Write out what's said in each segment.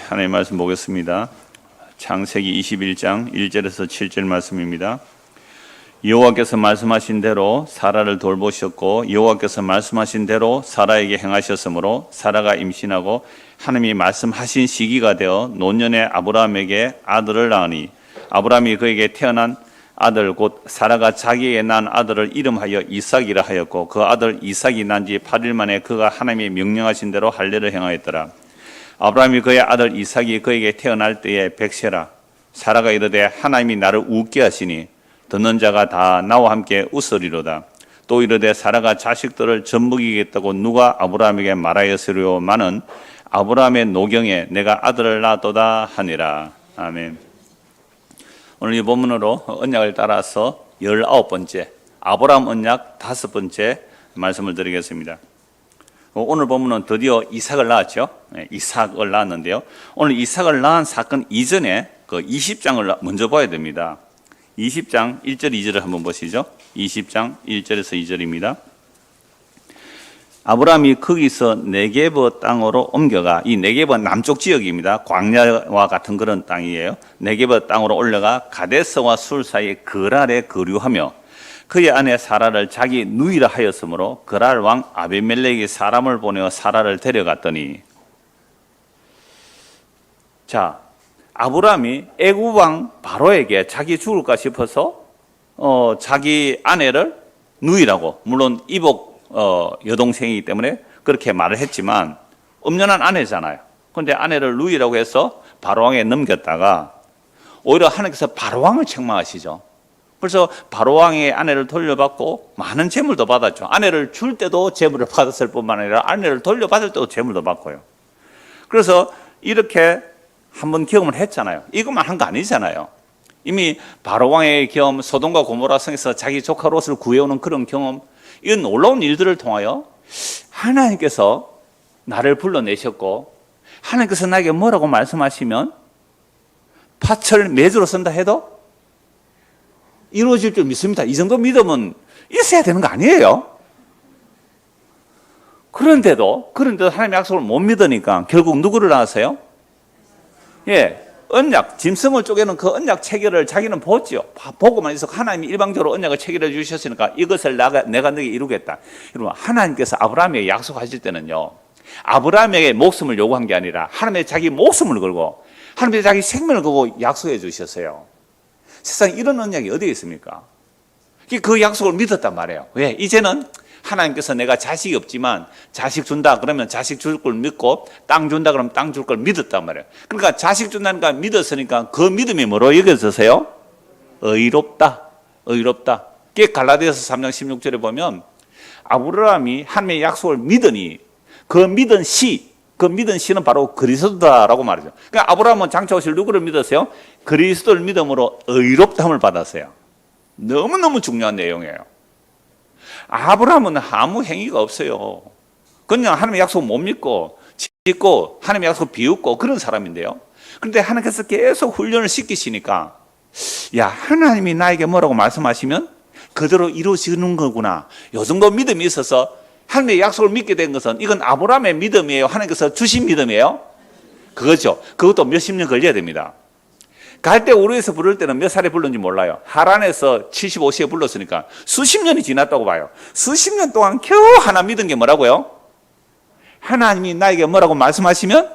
하나님 말씀 보겠습니다. 창세기 21장 1절에서 7절 말씀입니다. 여호와께서 말씀하신 대로 사라를 돌보셨고 여호와께서 말씀하신 대로 사라에게 행하셨으므로 사라가 임신하고 하나님이 말씀하신 시기가 되어 노년의 아브라함에게 아들을 낳으니 아브라함이 그에게 태어난 아들 곧 사라가 자기에게 낳은 아들을 이름하여 이삭이라 하였고 그 아들 이삭이 난 지 8일 만에 그가 하나님이 명령하신 대로 할례를 행하였더라. 아브라함이 그의 아들 이삭이 그에게 태어날 때에 백세라 사라가 이르되 하나님이 나를 웃게 하시니 듣는 자가 다 나와 함께 웃으리로다. 또 이르되 사라가 자식들을 젖먹이겠다고 누가 아브라함에게 말하였으리요마는 아브라함의 노경에 내가 아들을 낳았도다 하니라. 아멘. 오늘 이 본문으로 언약을 따라서 19번째 아브라함 언약 5번째 말씀을 드리겠습니다. 오늘 본문은 드디어 이삭을 낳았죠. 이삭을 낳았는데요. 오늘 이삭을 낳은 사건 이전에 그 20장을 먼저 봐야 됩니다. 20장 1절 2절을 한번 보시죠. 20장 1절에서 2절입니다. 아브라함이 거기서 네게브 땅으로 옮겨가, 이 네게브는 남쪽 지역입니다. 광야와 같은 그런 땅이에요. 네게브 땅으로 올라가 가데스와 술 사이에 그랄에 거류하며 그의 아내 사라를 자기 누이라 하였으므로 그랄 왕 아비멜렉이 사람을 보내어 사라를 데려갔더니, 자, 아브라함이 애굽 왕 바로에게 자기 죽을까 싶어서 자기 아내를 누이라고, 물론 이복 여동생이기 때문에 그렇게 말을 했지만 엄연한 아내잖아요. 그런데 아내를 누이라고 해서 바로왕에 넘겼다가 오히려 하나님께서 바로왕을 책망하시죠. 그래서 바로왕의 아내를 돌려받고 많은 재물도 받았죠. 아내를 줄 때도 재물을 받았을 뿐만 아니라 아내를 돌려받을 때도 재물도 받고요. 그래서 이렇게 한번 경험을 했잖아요. 이것만 한 거 아니잖아요. 이미 바로왕의 경험, 소돔과 고모라 성에서 자기 조카 롯을 구해오는 그런 경험, 이런 놀라운 일들을 통하여 하나님께서 나를 불러내셨고 하나님께서 나에게 뭐라고 말씀하시면 팥을 매주로 쓴다 해도 이루어질 줄 믿습니다. 이 정도 믿음은 있어야 되는 거 아니에요? 그런데도 하나님의 약속을 못 믿으니까 결국 누구를 낳았어요? 언약, 짐승을 쪼개는 그 언약 체결을 자기는 보지요. 보고만 있어 하나님이 일방적으로 언약을 체결해 주셨으니까 이것을 내가 너에게 이루겠다. 여러분, 하나님께서 아브라함에게 약속하실 때는요, 아브라함에게 목숨을 요구한 게 아니라 하나님의 자기 목숨을 걸고 하나님의 자기 생명을 걸고 약속해 주셨어요. 세상에 이런 언약이 어디에 있습니까? 그 약속을 믿었단 말이에요. 왜? 이제는 하나님께서 내가 자식이 없지만 자식 준다 그러면 자식 줄 걸 믿고 땅 준다 그러면 땅 줄 걸 믿었단 말이에요. 그러니까 자식 준다니까 믿었으니까 그 믿음이 뭐로 여겨져서요? 의롭다. 그게 갈라디아서 3장 16절에 보면 아브라함이 하나님의 약속을 믿으니 그 믿은 씨는 바로 그리스도다라고 말이죠. 그러니까 아브라함은 장차 오실 누구를 믿었어요? 그리스도를 믿음으로 의롭다함을 받았어요. 너무너무 중요한 내용이에요. 아브라함은 아무 행위가 없어요. 그냥 하나님의 약속 못 믿고 짓고 하나님의 약속 비웃고 그런 사람인데요. 그런데 하나님께서 계속 훈련을 시키시니까, 야, 하나님이 나에게 뭐라고 말씀하시면 그대로 이루어지는 거구나. 요 정도 믿음이 있어서 하나님의 약속을 믿게 된 것은 이건 아브라함의 믿음이에요? 하나님께서 주신 믿음이에요? 그거죠. 그것도 몇십 년 걸려야 됩니다. 갈대 우르에서 부를 때는 몇 살에 불렀는지 몰라요. 하란에서 75세에 불렀으니까 수십 년이 지났다고 봐요. 수십 년 동안 겨우 하나 믿은 게 뭐라고요? 하나님이 나에게 뭐라고 말씀하시면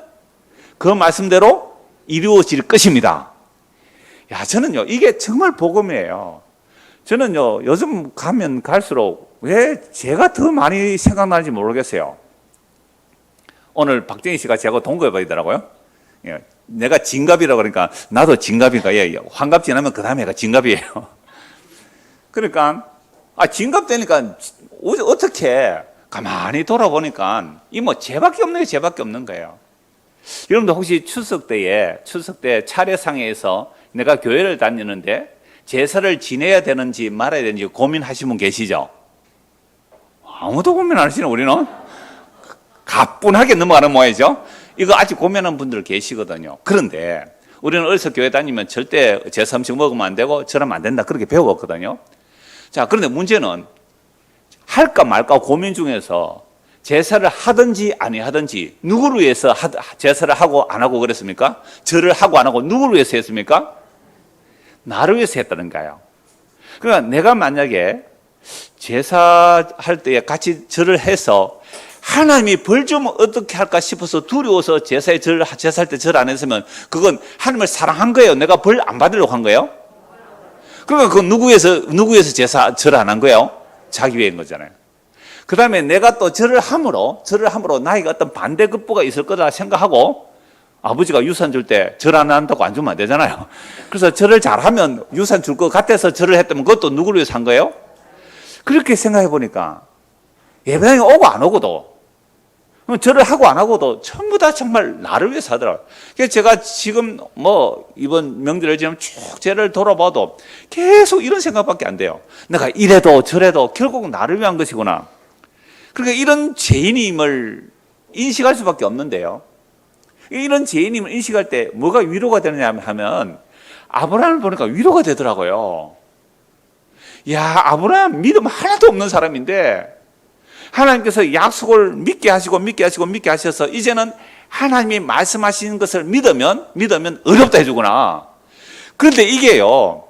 그 말씀대로 이루어질 것입니다. 야, 저는요, 이게 정말 복음이에요. 저는요, 요즘 가면 갈수록 왜 제가 더 많이 생각나는지 모르겠어요. 오늘 박정희 씨가 저하고 동급이더라고요. 내가 진갑이라고 그러니까 나도 진갑인가? 환갑 지나면 그 다음에 가 진갑이에요. 그러니까 진갑 되니까 어떻게 가만히 돌아보니까 이 뭐 죄밖에 없는 거예요. 여러분들 혹시 추석 때 차례상에서 내가 교회를 다니는데 제사를 지내야 되는지 말아야 되는지 고민하신 분 계시죠? 아무도 고민 안 하시네. 우리는 가뿐하게 넘어가는 모양이죠. 이거 아직 고민하는 분들 계시거든요. 그런데 우리는 어려서 교회 다니면 절대 제사 음식 먹으면 안 되고 저러면 안 된다 그렇게 배웠거든요. 자, 그런데 문제는 할까 말까 고민 중에서 제사를 하든지 아니하든지 누구를 위해서 제사를 하고 안 하고 그랬습니까? 절을 하고 안 하고 누구를 위해서 했습니까? 나를 위해서 했다는 거예요. 그러니까 내가 만약에 제사할 때 같이 절을 해서 하나님이 벌 좀 어떻게 할까 싶어서 두려워서 제사할 때 절 안 했으면 그건 하나님을 사랑한 거예요? 내가 벌 안 받으려고 한 거예요? 그러니까 그 누구 위해서 절 안 한 거예요? 자기 위해인 거잖아요. 그 다음에 내가 또 절을 함으로 나에게 어떤 반대급부가 있을 거다 생각하고 아버지가 유산 줄 때 절 안 한다고 안 주면 안 되잖아요. 그래서 절을 잘하면 유산 줄 것 같아서 절을 했다면 그것도 누구를 위해서 한 거예요? 그렇게 생각해 보니까 예배당에 오고 안 오고도 절을 하고 안 하고도 전부 다 정말 나를 위해서 하더라고요. 그래서 제가 지금 이번 명절을 지금 쭉 제를 돌아봐도 계속 이런 생각밖에 안 돼요. 내가 이래도 저래도 결국 나를 위한 것이구나. 그러니까 이런 죄인임을 인식할 수밖에 없는데요. 이런 죄인임을 인식할 때 뭐가 위로가 되느냐 하면 아브라함을 보니까 위로가 되더라고요. 야, 아브라함 믿음 하나도 없는 사람인데 하나님께서 약속을 믿게 하셔서 이제는 하나님이 말씀하시는 것을 믿으면 어렵다 해주구나. 그런데 이게요,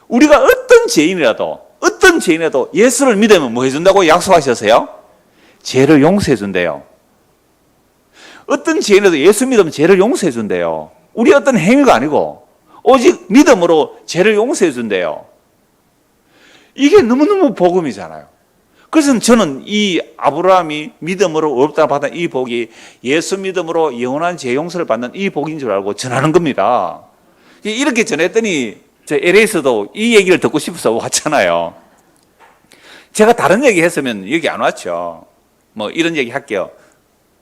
우리가 어떤 죄인이라도 예수를 믿으면 뭐 해준다고 약속하셨어요? 죄를 용서해 준대요. 어떤 죄인이라도 예수 믿으면 죄를 용서해 준대요. 우리 어떤 행위가 아니고 오직 믿음으로 죄를 용서해 준대요. 이게 너무너무 복음이잖아요. 그래서 저는 이 아브라함이 믿음으로 어렵다 받은 이 복이 예수 믿음으로 영원한 죄 용서를 받는 이 복인 줄 알고 전하는 겁니다. 이렇게 전했더니 저 LA에서도 이 얘기를 듣고 싶어서 왔잖아요. 제가 다른 얘기 했으면 여기 안 왔죠. 이런 얘기 할게요.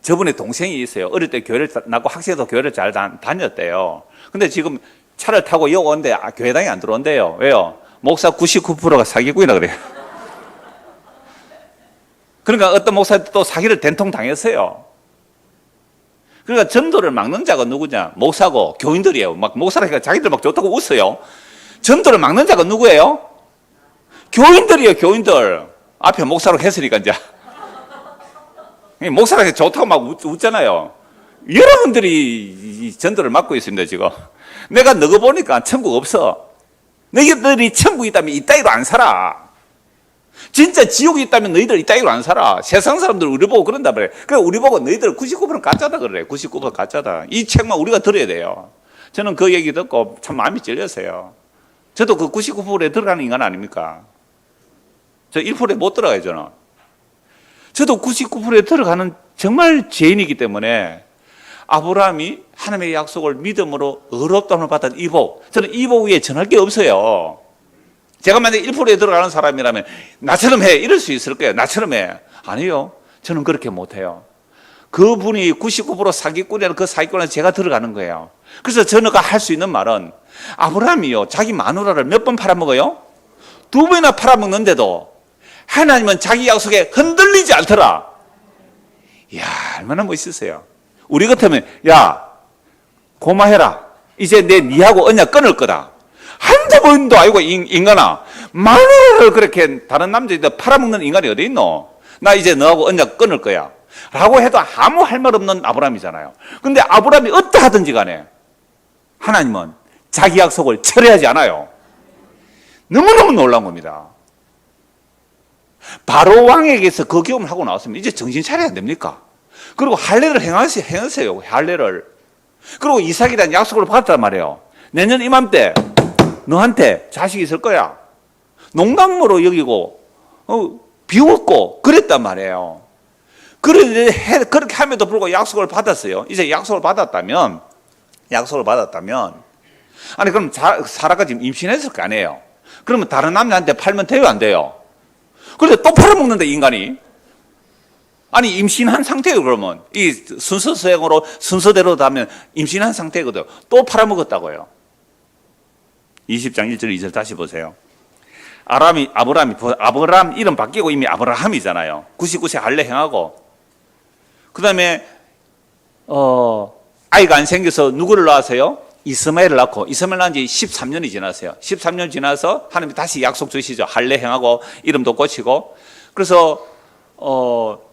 저분의 동생이 있어요. 어릴 때 교회를 나고 학생도 교회를 잘 다녔대요. 근데 지금 차를 타고 여기 오는데 교회당에 안 들어온대요. 왜요? 목사 99%가 사기꾼이라 그래요. 그러니까 어떤 목사도 또 사기를 된통 당했어요. 그러니까 전도를 막는 자가 누구냐? 목사고 교인들이에요. 목사라니까 자기들 좋다고 웃어요. 전도를 막는 자가 누구예요? 교인들이에요, 교인들. 앞에 목사로 했으니까 이제. 목사라니까 좋다고 막 웃잖아요. 여러분들이 전도를 막고 있습니다, 지금. 내가 너거 보니까 천국 없어. 너희들이 천국이 있다면 이따위로 안 살아. 진짜 지옥이 있다면 너희들 이따위로 안 살아. 세상 사람들 우리 보고 그런다 그래. 그래 우리 보고 너희들 99% 가짜다 그래. 99% 가짜다. 이 책만 우리가 들어야 돼요. 저는 그 얘기 듣고 참 마음이 찔렸어요. 저도 그 99%에 들어가는 인간 아닙니까? 저 1%에 못 들어가요, 저는. 저도 99%에 들어가는 정말 죄인이기 때문에 아브라함이 하나님의 약속을 믿음으로 의롭다함을 받은 이 복, 저는 이 복 위에 전할 게 없어요. 제가 만약에 1%에 들어가는 사람이라면 나처럼 해 이럴 수 있을 거예요. 나처럼 해. 아니요. 저는 그렇게 못해요. 그분이 99% 사기꾼이라는 그 사기꾼에 제가 들어가는 거예요. 그래서 저는 할 수 있는 말은 아브라함이요, 자기 마누라를 몇 번 팔아먹어요? 2번이나 팔아먹는데도 하나님은 자기 약속에 흔들리지 않더라. 이야, 얼마나 멋있으세요. 우리 같으면 야, 고마해라. 이제 니하고 언약 끊을 거다. 한두 번도 아니고 인간아, 마누라를 그렇게 다른 남자들 팔아먹는 인간이 어디 있노? 나 이제 너하고 언약 끊을 거야 라고 해도 아무 할 말 없는 아브라함이잖아요. 근데 아브라함이 어떠하든지 간에 하나님은 자기 약속을 철회하지 않아요. 너무너무 놀라운 겁니다. 바로 왕에게서 그 경험을 하고 나왔으면 이제 정신 차려야 안 됩니까? 그리고 할례를 행하세요. 할례를. 그리고 이삭에 대한 약속을 받았단 말이에요. 내년 이맘때 너한테 자식이 있을 거야. 농담으로 여기고 비웃고 그랬단 말이에요. 그렇게 함에도 불구하고 약속을 받았어요. 이제 약속을 받았다면 아니 그럼 사라가 지금 임신했을 거 아니에요. 그러면 다른 남자한테 팔면 돼요, 안 돼요? 그런데 또 팔아먹는데 인간이. 아니 임신한 상태예요. 그러면 이 순서대로 하면 임신한 상태거든요. 또 팔아먹었다고요. 20장 1절 2절 다시 보세요. 아브라함 이름 바뀌고 이미 아브라함이잖아요. 99세 할례 행하고 그 다음에 아이가 안 생겨서 누구를 낳았어요? 이스마엘을 낳고 이스마엘 낳은 지 13년이 지났어요. 13년 지나서 하나님이 다시 약속 주시죠. 할례 행하고 이름도 고치고. 그래서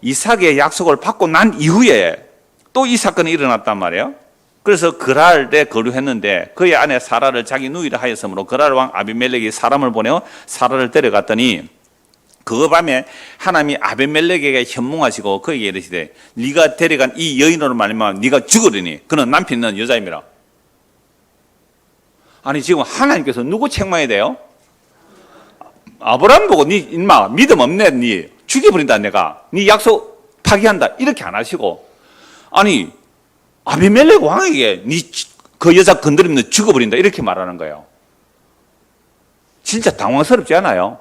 이삭의 약속을 받고 난 이후에 또 이 사건이 일어났단 말이에요. 그래서 그랄에 거류했는데 그의 아내 사라를 자기 누이라 하였으므로 그랄 왕 아비멜렉이 사람을 보내어 사라를 데려갔더니 그 밤에 하나님이 아비멜렉에게 현몽하시고 그에게 이르시되 네가 데려간 이 여인으로 말미암아 네가 죽으리니 그는 남편 있는 여자임이라. 아니 지금 하나님께서 누구 책망해야 돼요? 아브라함 보고 네 인마 믿음 없네, 네 죽여버린다, 내가 네 약속 파기한다, 이렇게 안 하시고, 아니 아비멜렉 왕에게 네 그 여자 건드리면 죽어버린다, 이렇게 말하는 거예요. 진짜 당황스럽지 않아요?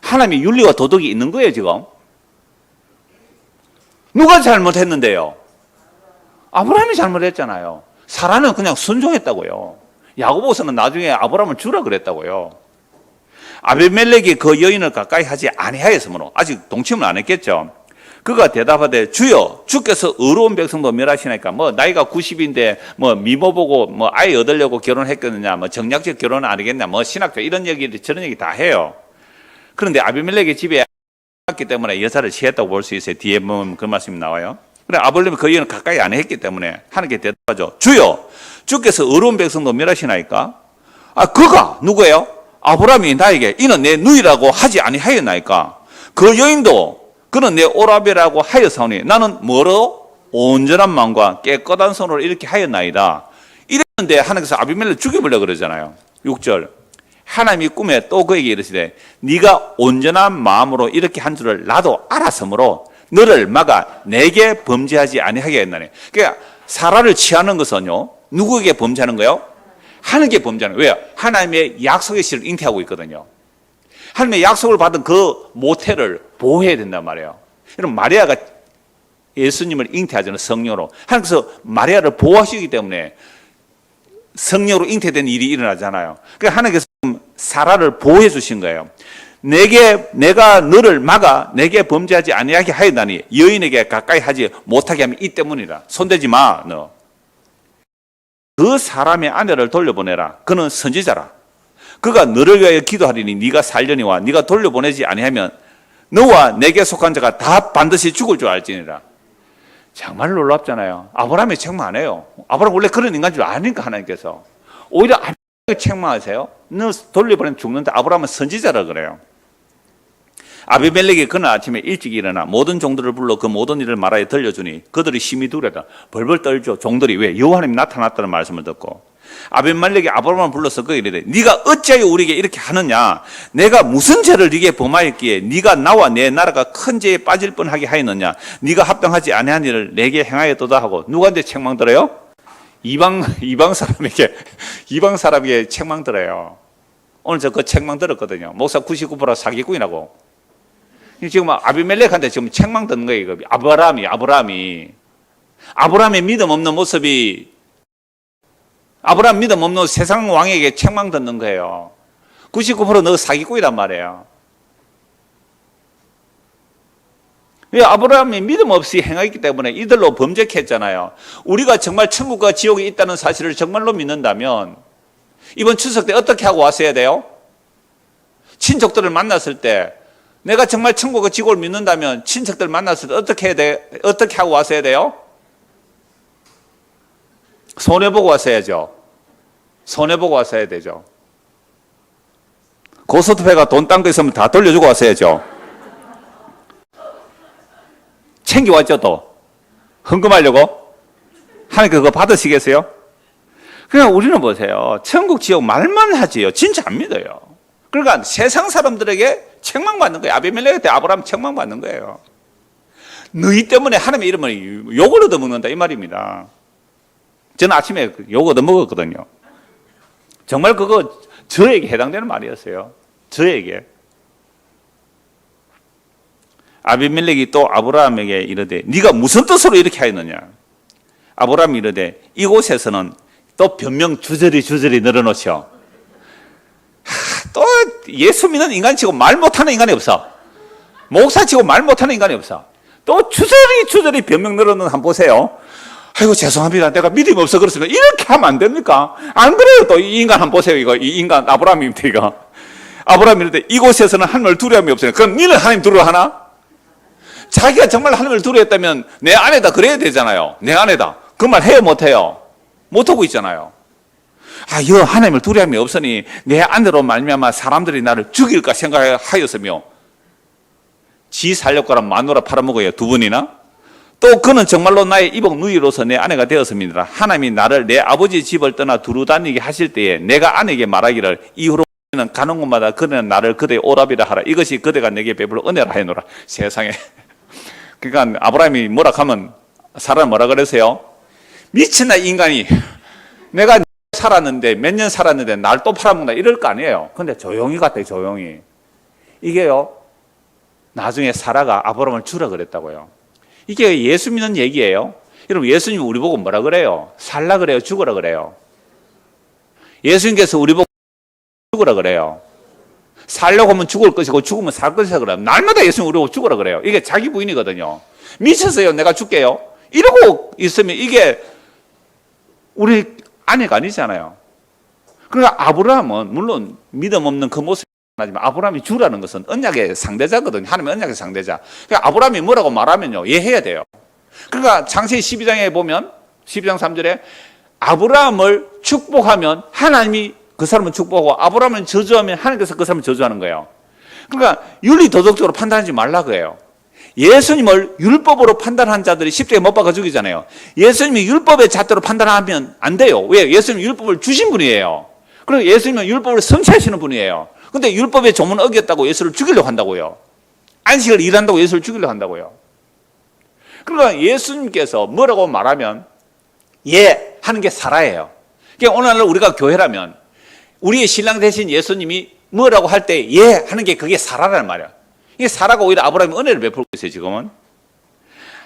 하나님의 윤리와 도덕이 있는 거예요. 지금 누가 잘못했는데요? 아브라함이 잘못했잖아요. 사라는 그냥 순종했다고요. 야고보서는 나중에 아브라함을 주라 그랬다고요. 아비멜렉이 그 여인을 가까이 하지 아니하였으므로, 아직 동침을 안 했겠죠. 그가 대답하되 주여 주께서 의로운 백성도 멸하시니까 뭐 나이가 90인데 뭐 미모 보고 뭐 아이 얻으려고 결혼했겠느냐, 뭐 정략적 결혼은 아니겠냐, 뭐 신학교 이런 얘기 저런 얘기 다 해요. 그런데 아비멜렉의 집에 왔기 때문에 여자를 취했다고 볼 수 있어요. 뒤에 보면 그 말씀이 나와요. 그래 아브라함이 그 여인을 가까이 안 했기 때문에 하나님께 대답하죠. 주여 주께서 의로운 백성도 멸하시나이까? 그가 누구예요? 아브라함이 나에게 이는 내 누이라고 하지 아니하였나이까? 그 여인도 그는 내 오라베라고 하였사오니 나는 뭐로? 온전한 마음과 깨끗한 손으로 이렇게 하였나이다. 이랬는데 하나님께서 아비멜렉 죽여보려고 그러잖아요. 6절 하나님이 꿈에 또 그에게 이르시되 네가 온전한 마음으로 이렇게 한 줄을 나도 알았으므로 너를 막아 내게 범죄하지 아니하게 했나니. 그러니까 사라를 취하는 것은요, 누구에게 범죄하는 거예요? 하나님께 범죄하는 거예요. 왜요? 하나님의 약속의 실을 잉태하고 있거든요. 하나님의 약속을 받은 그 모태를 보호해야 된단 말이에요. 여러분 마리아가 예수님을 잉태하잖아요. 성령으로. 하나님께서 마리아를 보호하시기 때문에 성령으로 잉태된 일이 일어나잖아요. 그러니까 하나님께서 사라를 보호해 주신 거예요. 내가 너를 막아 내게 범죄하지 아니하게 하였나니 여인에게 가까이 하지 못하게 하면 이 때문이라. 손대지 마, 너. 그 사람의 아내를 돌려보내라. 그는 선지자라. 그가 너를 위하여 기도하리니 네가 살려니와 네가 돌려보내지 아니하면 너와 내게 속한 자가 다 반드시 죽을 줄 알지니라. 정말 놀랍잖아요. 아브라함이 책망 안 해요. 아브라함 원래 그런 인간인 줄 아니까 하나님께서 오히려 아브라함에게 책망하세요. 너 돌려보내면 죽는다. 아브라함은 선지자라 그래요. 아비멜렉이 그날 아침에 일찍 일어나 모든 종들을 불러 그 모든 일을 말하여 들려주니 그들이 심히 두려다 벌벌 떨죠. 종들이 왜? 여호와님이 나타났다는 말씀을 듣고 아비멜렉이 아브라함을 불러서 그에게 이르되 네가 어찌하여 우리에게 이렇게 하느냐? 내가 무슨 죄를 네게 범하였기에 네가 나와 내 나라가 큰 죄에 빠질 뻔하게 하였느냐? 네가 합당하지 아니한 일을 내게 행하였도다 하고 누구한테 책망 들어요? 이방 사람에게 책망 들어요. 오늘 저 그 책망 들었거든요. 목사 99% 사기꾼이라고. 지금 아비멜렉한테 지금 책망 듣는 거예요. 아브라함이 믿음 없는 모습이, 아브라함 믿음 없는 세상 왕에게 책망 듣는 거예요. 99% 너 사기꾼이란 말이에요. 왜? 아브라함이 믿음 없이 행하기 때문에 이들로 범죄했잖아요. 우리가 정말 천국과 지옥이 있다는 사실을 정말로 믿는다면 이번 추석 때 어떻게 하고 왔어야 돼요? 친척들을 만났을 때, 내가 정말 천국과 지옥을 믿는다면 친척들 만났을 때 어떻게 하고 왔어야 돼요? 손해보고 왔어야죠. 손해보고 왔어야 되죠. 고스톱회가 돈 딴 거 있으면 다 돌려주고 왔어야죠. 챙겨왔죠. 또 헌금하려고. 하나님 그거 받으시겠어요? 그냥 우리는 보세요. 천국 지옥 말만 하지요. 진짜 안 믿어요. 그러니까 세상 사람들에게 책망받는 거예요. 아비멜렉한테 아브라함 책망받는 거예요. 너희 때문에 하나님의 이름을 욕을 얻어먹는다 이 말입니다. 저는 아침에 욕 얻어먹었거든요. 정말 그거 저에게 해당되는 말이었어요. 저에게. 아비멜렉이 또 아브라함에게 이르되 네가 무슨 뜻으로 이렇게 하였느냐? 아브라함이 이르되 이곳에서는 또 변명 주저리 늘어놓죠. 또 예수 믿는 인간치고 말 못하는 인간이 없어. 목사치고 말 못하는 인간이 없어. 또 주저리 변명 늘어놓는 한번 보세요. 아이고 죄송합니다. 내가 믿음이 없어 그렇습니다. 이렇게 하면 안 됩니까? 안 그래요. 또 이 인간 한번 보세요. 이 인간 아브라함입니다. 이거 아브라함이 이르되 이곳에서는 하나님을 두려움이 없어요. 그럼 니는 하나님 두려워하나? 자기가 정말 하나님을 두려워했다면 내 아내다 그래야 되잖아요. 내 아내다. 그 말 해요, 못해요? 못하고 있잖아요. 여 하나님을 두려움이 없으니 내 아내로 말미암아 사람들이 나를 죽일까 생각하였으며 지 살려거라 마누라 팔아먹어요. 두 번이나. 또 그는 정말로 나의 이복 누이로서 내 아내가 되었습니다. 하나님이 나를 내 아버지 집을 떠나 두루 다니게 하실 때에 내가 아내에게 말하기를 이후로 는 가는 곳마다 그대는 나를 그대의 오랍이라 하라. 이것이 그대가 내게 베풀어 은혜라 하노라. 세상에. 그러니까 아브라함이 뭐라 하면 사람 뭐라 그러세요? 미친나 인간이 내가 살았는데 몇 년 살았는데 날 또 팔아먹는다 이럴 거 아니에요. 근데 조용히 갔대, 조용히. 이게요, 나중에 사라가 아브라함을 주라 그랬다고요. 이게 예수 믿는 얘기예요. 여러분, 예수님 우리 보고 뭐라 그래요? 살라 그래요? 죽으라 그래요? 예수님께서 우리 보고 죽으라 그래요. 살려고 하면 죽을 것이고 죽으면 살 것이라 그래요. 날마다 예수님 우리 보고 죽으라 그래요. 이게 자기 부인이거든요. 미쳤어요. 내가 죽게요. 이러고 있으면 이게 우리 아내가 아니잖아요. 그러니까 아브라함은 물론 믿음 없는 그 모습이 하지만 아브라함이 주라는 것은 언약의 상대자거든요. 하나님의 언약의 상대자. 그러니까 아브라함이 뭐라고 말하면요, 이해해야 돼요. 그러니까 창세기 12장에 보면 12장 3절에 아브라함을 축복하면 하나님이 그 사람은 축복하고 아브라함을 저주하면 하나님께서 그 사람을 저주하는 거예요. 그러니까 윤리 도덕적으로 판단하지 말라고 해요. 예수님을 율법으로 판단한 자들이 십자가에 못 박아 죽이잖아요. 예수님이 율법의 잣대로 판단하면 안 돼요. 왜? 예수님은 율법을 주신 분이에요. 그리고 예수님은 율법을 성취하시는 분이에요. 근데 율법의 조문을 어겼다고 예수를 죽이려고 한다고요. 안식을 일한다고 예수를 죽이려고 한다고요. 그러니까 예수님께서 뭐라고 말하면 예 하는 게 사라예요. 그러니까 오늘날 우리가 교회라면 우리의 신랑 대신 예수님이 뭐라고 할 때 예 하는 게 그게 사라라는 말이야. 이게 사라가 오히려 아브라함이 은혜를 베풀고 있어요, 지금은.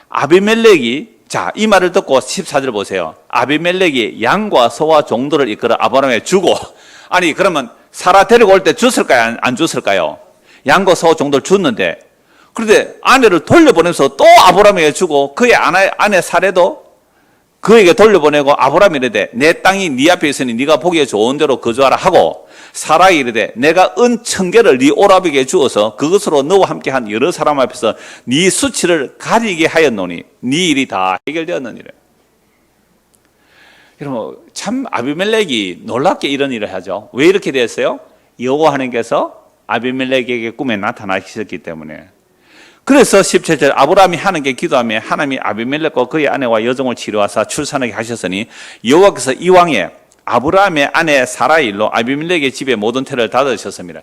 아비멜렉이, 자, 이 말을 듣고 14절 보세요. 아비멜렉이 양과 소와 종들을 이끌어 아브라함에 주고, 아니, 그러면 사라 데리고 올 때 줬을까요? 안 줬을까요? 양과 소 종들 줬는데, 그런데 아내를 돌려보내면서 또 아브라함에게 주고, 그의 아내 사례도 그에게 돌려보내고 아브라함이 이르되 내 땅이 네 앞에 있으니 네가 보기에 좋은 대로 거주하라 하고 사라가 이르되 내가 은 1000개를 네 오라비에게 주어서 그것으로 너와 함께한 여러 사람 앞에서 네 수치를 가리게 하였노니 네 일이 다 해결되었느니라. 여러분, 참 아비멜렉이 놀랍게 이런 일을 하죠. 왜 이렇게 됐어요? 여호와 하나님께서 아비멜렉에게 꿈에 나타나셨기 때문에. 그래서 17절 아브라함이 하나님께 기도하며 하나님이 아비멜렉과 그의 아내와 여종을 치료하사 출산하게 하셨으니 여호와께서 이왕에 아브라함의 아내 사라의 일로 아비멜렉의 집에 모든 태를 닫으셨습니다.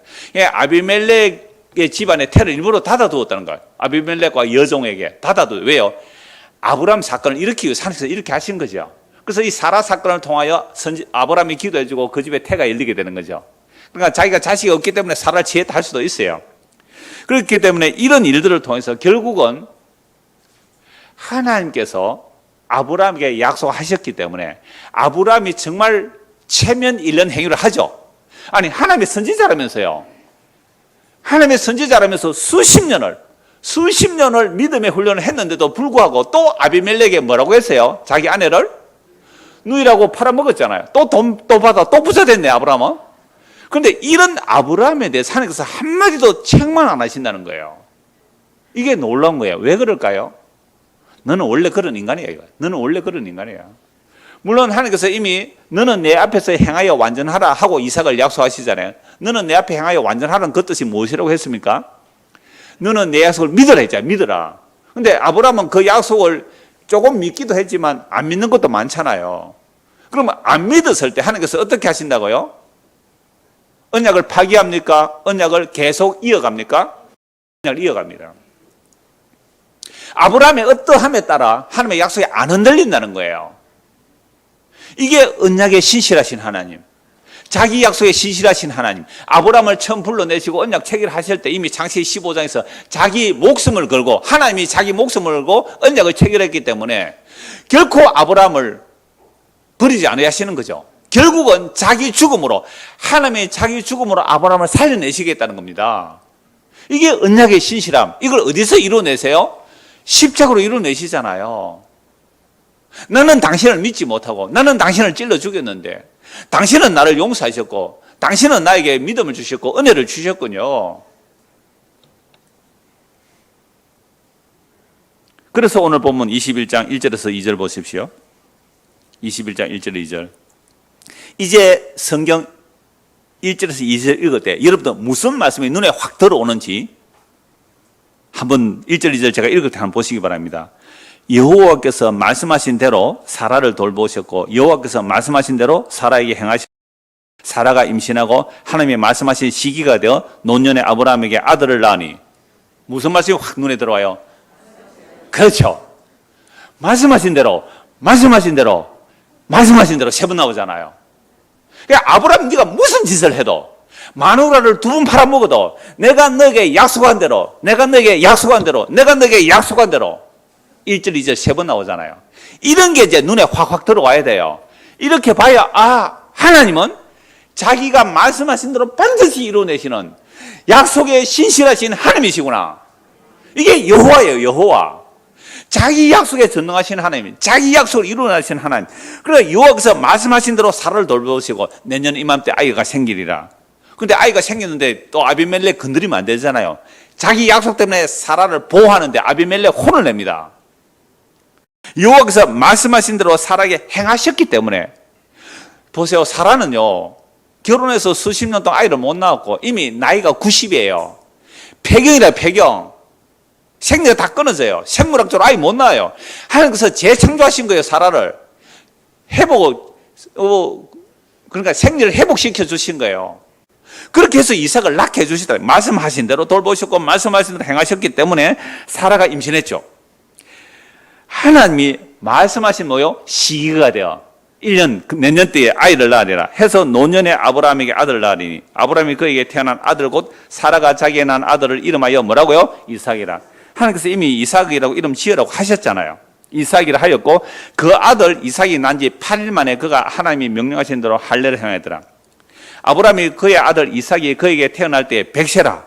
아비멜렉의 집안에 태를 일부러 닫아두었다는 거예요. 아비멜렉과 여종에게 닫아두. 왜요? 아브라함 사건을 일으키기 위해서 하나님께서 이렇게 하신 거죠. 그래서 이 사라 사건을 통하여 아브라함이 기도해주고 그 집에 태가 열리게 되는 거죠. 그러니까 자기가 자식이 없기 때문에 사라를 지혜다 할 수도 있어요. 그렇기 때문에 이런 일들을 통해서 결국은 하나님께서 아브라함에게 약속하셨기 때문에 아브라함이 정말 체면 잃는 행위를 하죠. 아니, 하나님의 선지자라면서요. 하나님의 선지자라면서 수십 년을 믿음의 훈련을 했는데도 불구하고 또 아비멜렉에게 뭐라고 했어요? 자기 아내를 누이라고 팔아먹었잖아요. 또 돈 또 받아 또 부자됐네, 아브라함은. 그런데 이런 아브라함에 대해서 하나님께서 한마디도 책망 안 하신다는 거예요. 이게 놀라운 거예요. 왜 그럴까요? 너는 원래 그런 인간이야. 이거. 너는 원래 그런 인간이야. 물론 하나님께서 이미 너는 내 앞에서 행하여 완전하라 하고 이삭을 약속하시잖아요. 너는 내 앞에 행하여 완전하라는 그 뜻이 무엇이라고 했습니까? 너는 내 약속을 믿어라 했잖아요. 믿어라. 근데 아브라함은 그 약속을 조금 믿기도 했지만 안 믿는 것도 많잖아요. 그러면 안 믿었을 때 하나님께서 어떻게 하신다고요? 언약을 파기합니까? 언약을 계속 이어갑니까? 언약을 이어갑니다. 아브라함의 어떠함에 따라 하나님의 약속이 안 흔들린다는 거예요. 이게 언약에 신실하신 하나님, 자기 약속에 신실하신 하나님. 아브라함을 처음 불러내시고 언약 체결하실 때 이미 창세기 15장에서 자기 목숨을 걸고, 하나님이 자기 목숨을 걸고 언약을 체결했기 때문에 결코 아브라함을 버리지 않으시는 거죠. 결국은 자기 죽음으로, 하나님의 자기 죽음으로 아브라함을 살려내시겠다는 겁니다. 이게 언약의 신실함. 이걸 어디서 이루어내세요? 십자가로 이루어내시잖아요. 나는 당신을 믿지 못하고 나는 당신을 찔러 죽였는데 당신은 나를 용서하셨고 당신은 나에게 믿음을 주셨고 은혜를 주셨군요. 그래서 오늘 본문 21장 1절에서 2절 보십시오. 21장 1절 2절. 이제 성경 1절에서 2절 읽을 때 여러분들 무슨 말씀이 눈에 확 들어오는지 한번 1절 2절 제가 읽을 때 한번 보시기 바랍니다. 여호와께서 말씀하신 대로 사라를 돌보셨고 여호와께서 말씀하신 대로 사라에게 행하셨고 사라가 임신하고 하나님의 말씀하신 시기가 되어 노년의 아브라함에게 아들을 낳으니 무슨 말씀이 확 눈에 들어와요? 그렇죠. 말씀하신 대로 세 번 나오잖아요. 그러니까 아브라함 네가 무슨 짓을 해도 마누라를 2번 팔아먹어도 내가 너에게 약속한 대로 1절 2절 3번 나오잖아요. 이런 게 이제 눈에 확 들어와야 돼요. 이렇게 봐야 하나님은 자기가 말씀하신 대로 반드시 이루어내시는 약속에 신실하신 하나님이시구나. 이게 여호와예요. 여호와. 자기 약속에 전능하신 하나님, 자기 약속을 이루어내신 하나님. 그래서 여호와께서 말씀하신 대로 사라를 돌보시고 내년 이맘때 아이가 생기리라. 근데 아이가 생겼는데 또 아비멜렉 건드리면 안 되잖아요. 자기 약속 때문에 사라를 보호하는데 아비멜렉 혼을 냅니다. 여호와께서 말씀하신 대로 사라에게 행하셨기 때문에 보세요. 사라는요 결혼해서 수십 년 동안 아이를 못 낳았고 이미 나이가 90이에요. 폐경이라 폐경. 생리가 다 끊어져요. 생물학적으로 아이 못 낳아요. 하나님께서 재창조하신 거예요. 사라를 그러니까 생리를 회복시켜 주신 거예요. 그렇게 해서 이삭을 낳게 해주시다. 말씀하신 대로 돌보셨고 말씀하신 대로 행하셨기 때문에 사라가 임신했죠. 하나님이 말씀하신 시기가 되어 1년 몇 년 때에 아이를 낳으리라 해서 노년에 아브라함에게 아들을 낳으리니 아브라함이 그에게 태어난 아들 곧 사라가 자기에 낳은 아들을 이름하여 뭐라고요? 이삭이라. 하나님께서 이미 이삭이라고 이름 지으라고 하셨잖아요. 이삭이라 하였고 그 아들 이삭이 난 지 8일 만에 그가 하나님이 명령하신 대로 할례를 행하였더라. 아브라함이 그의 아들 이삭이 그에게 태어날 때에 100세라.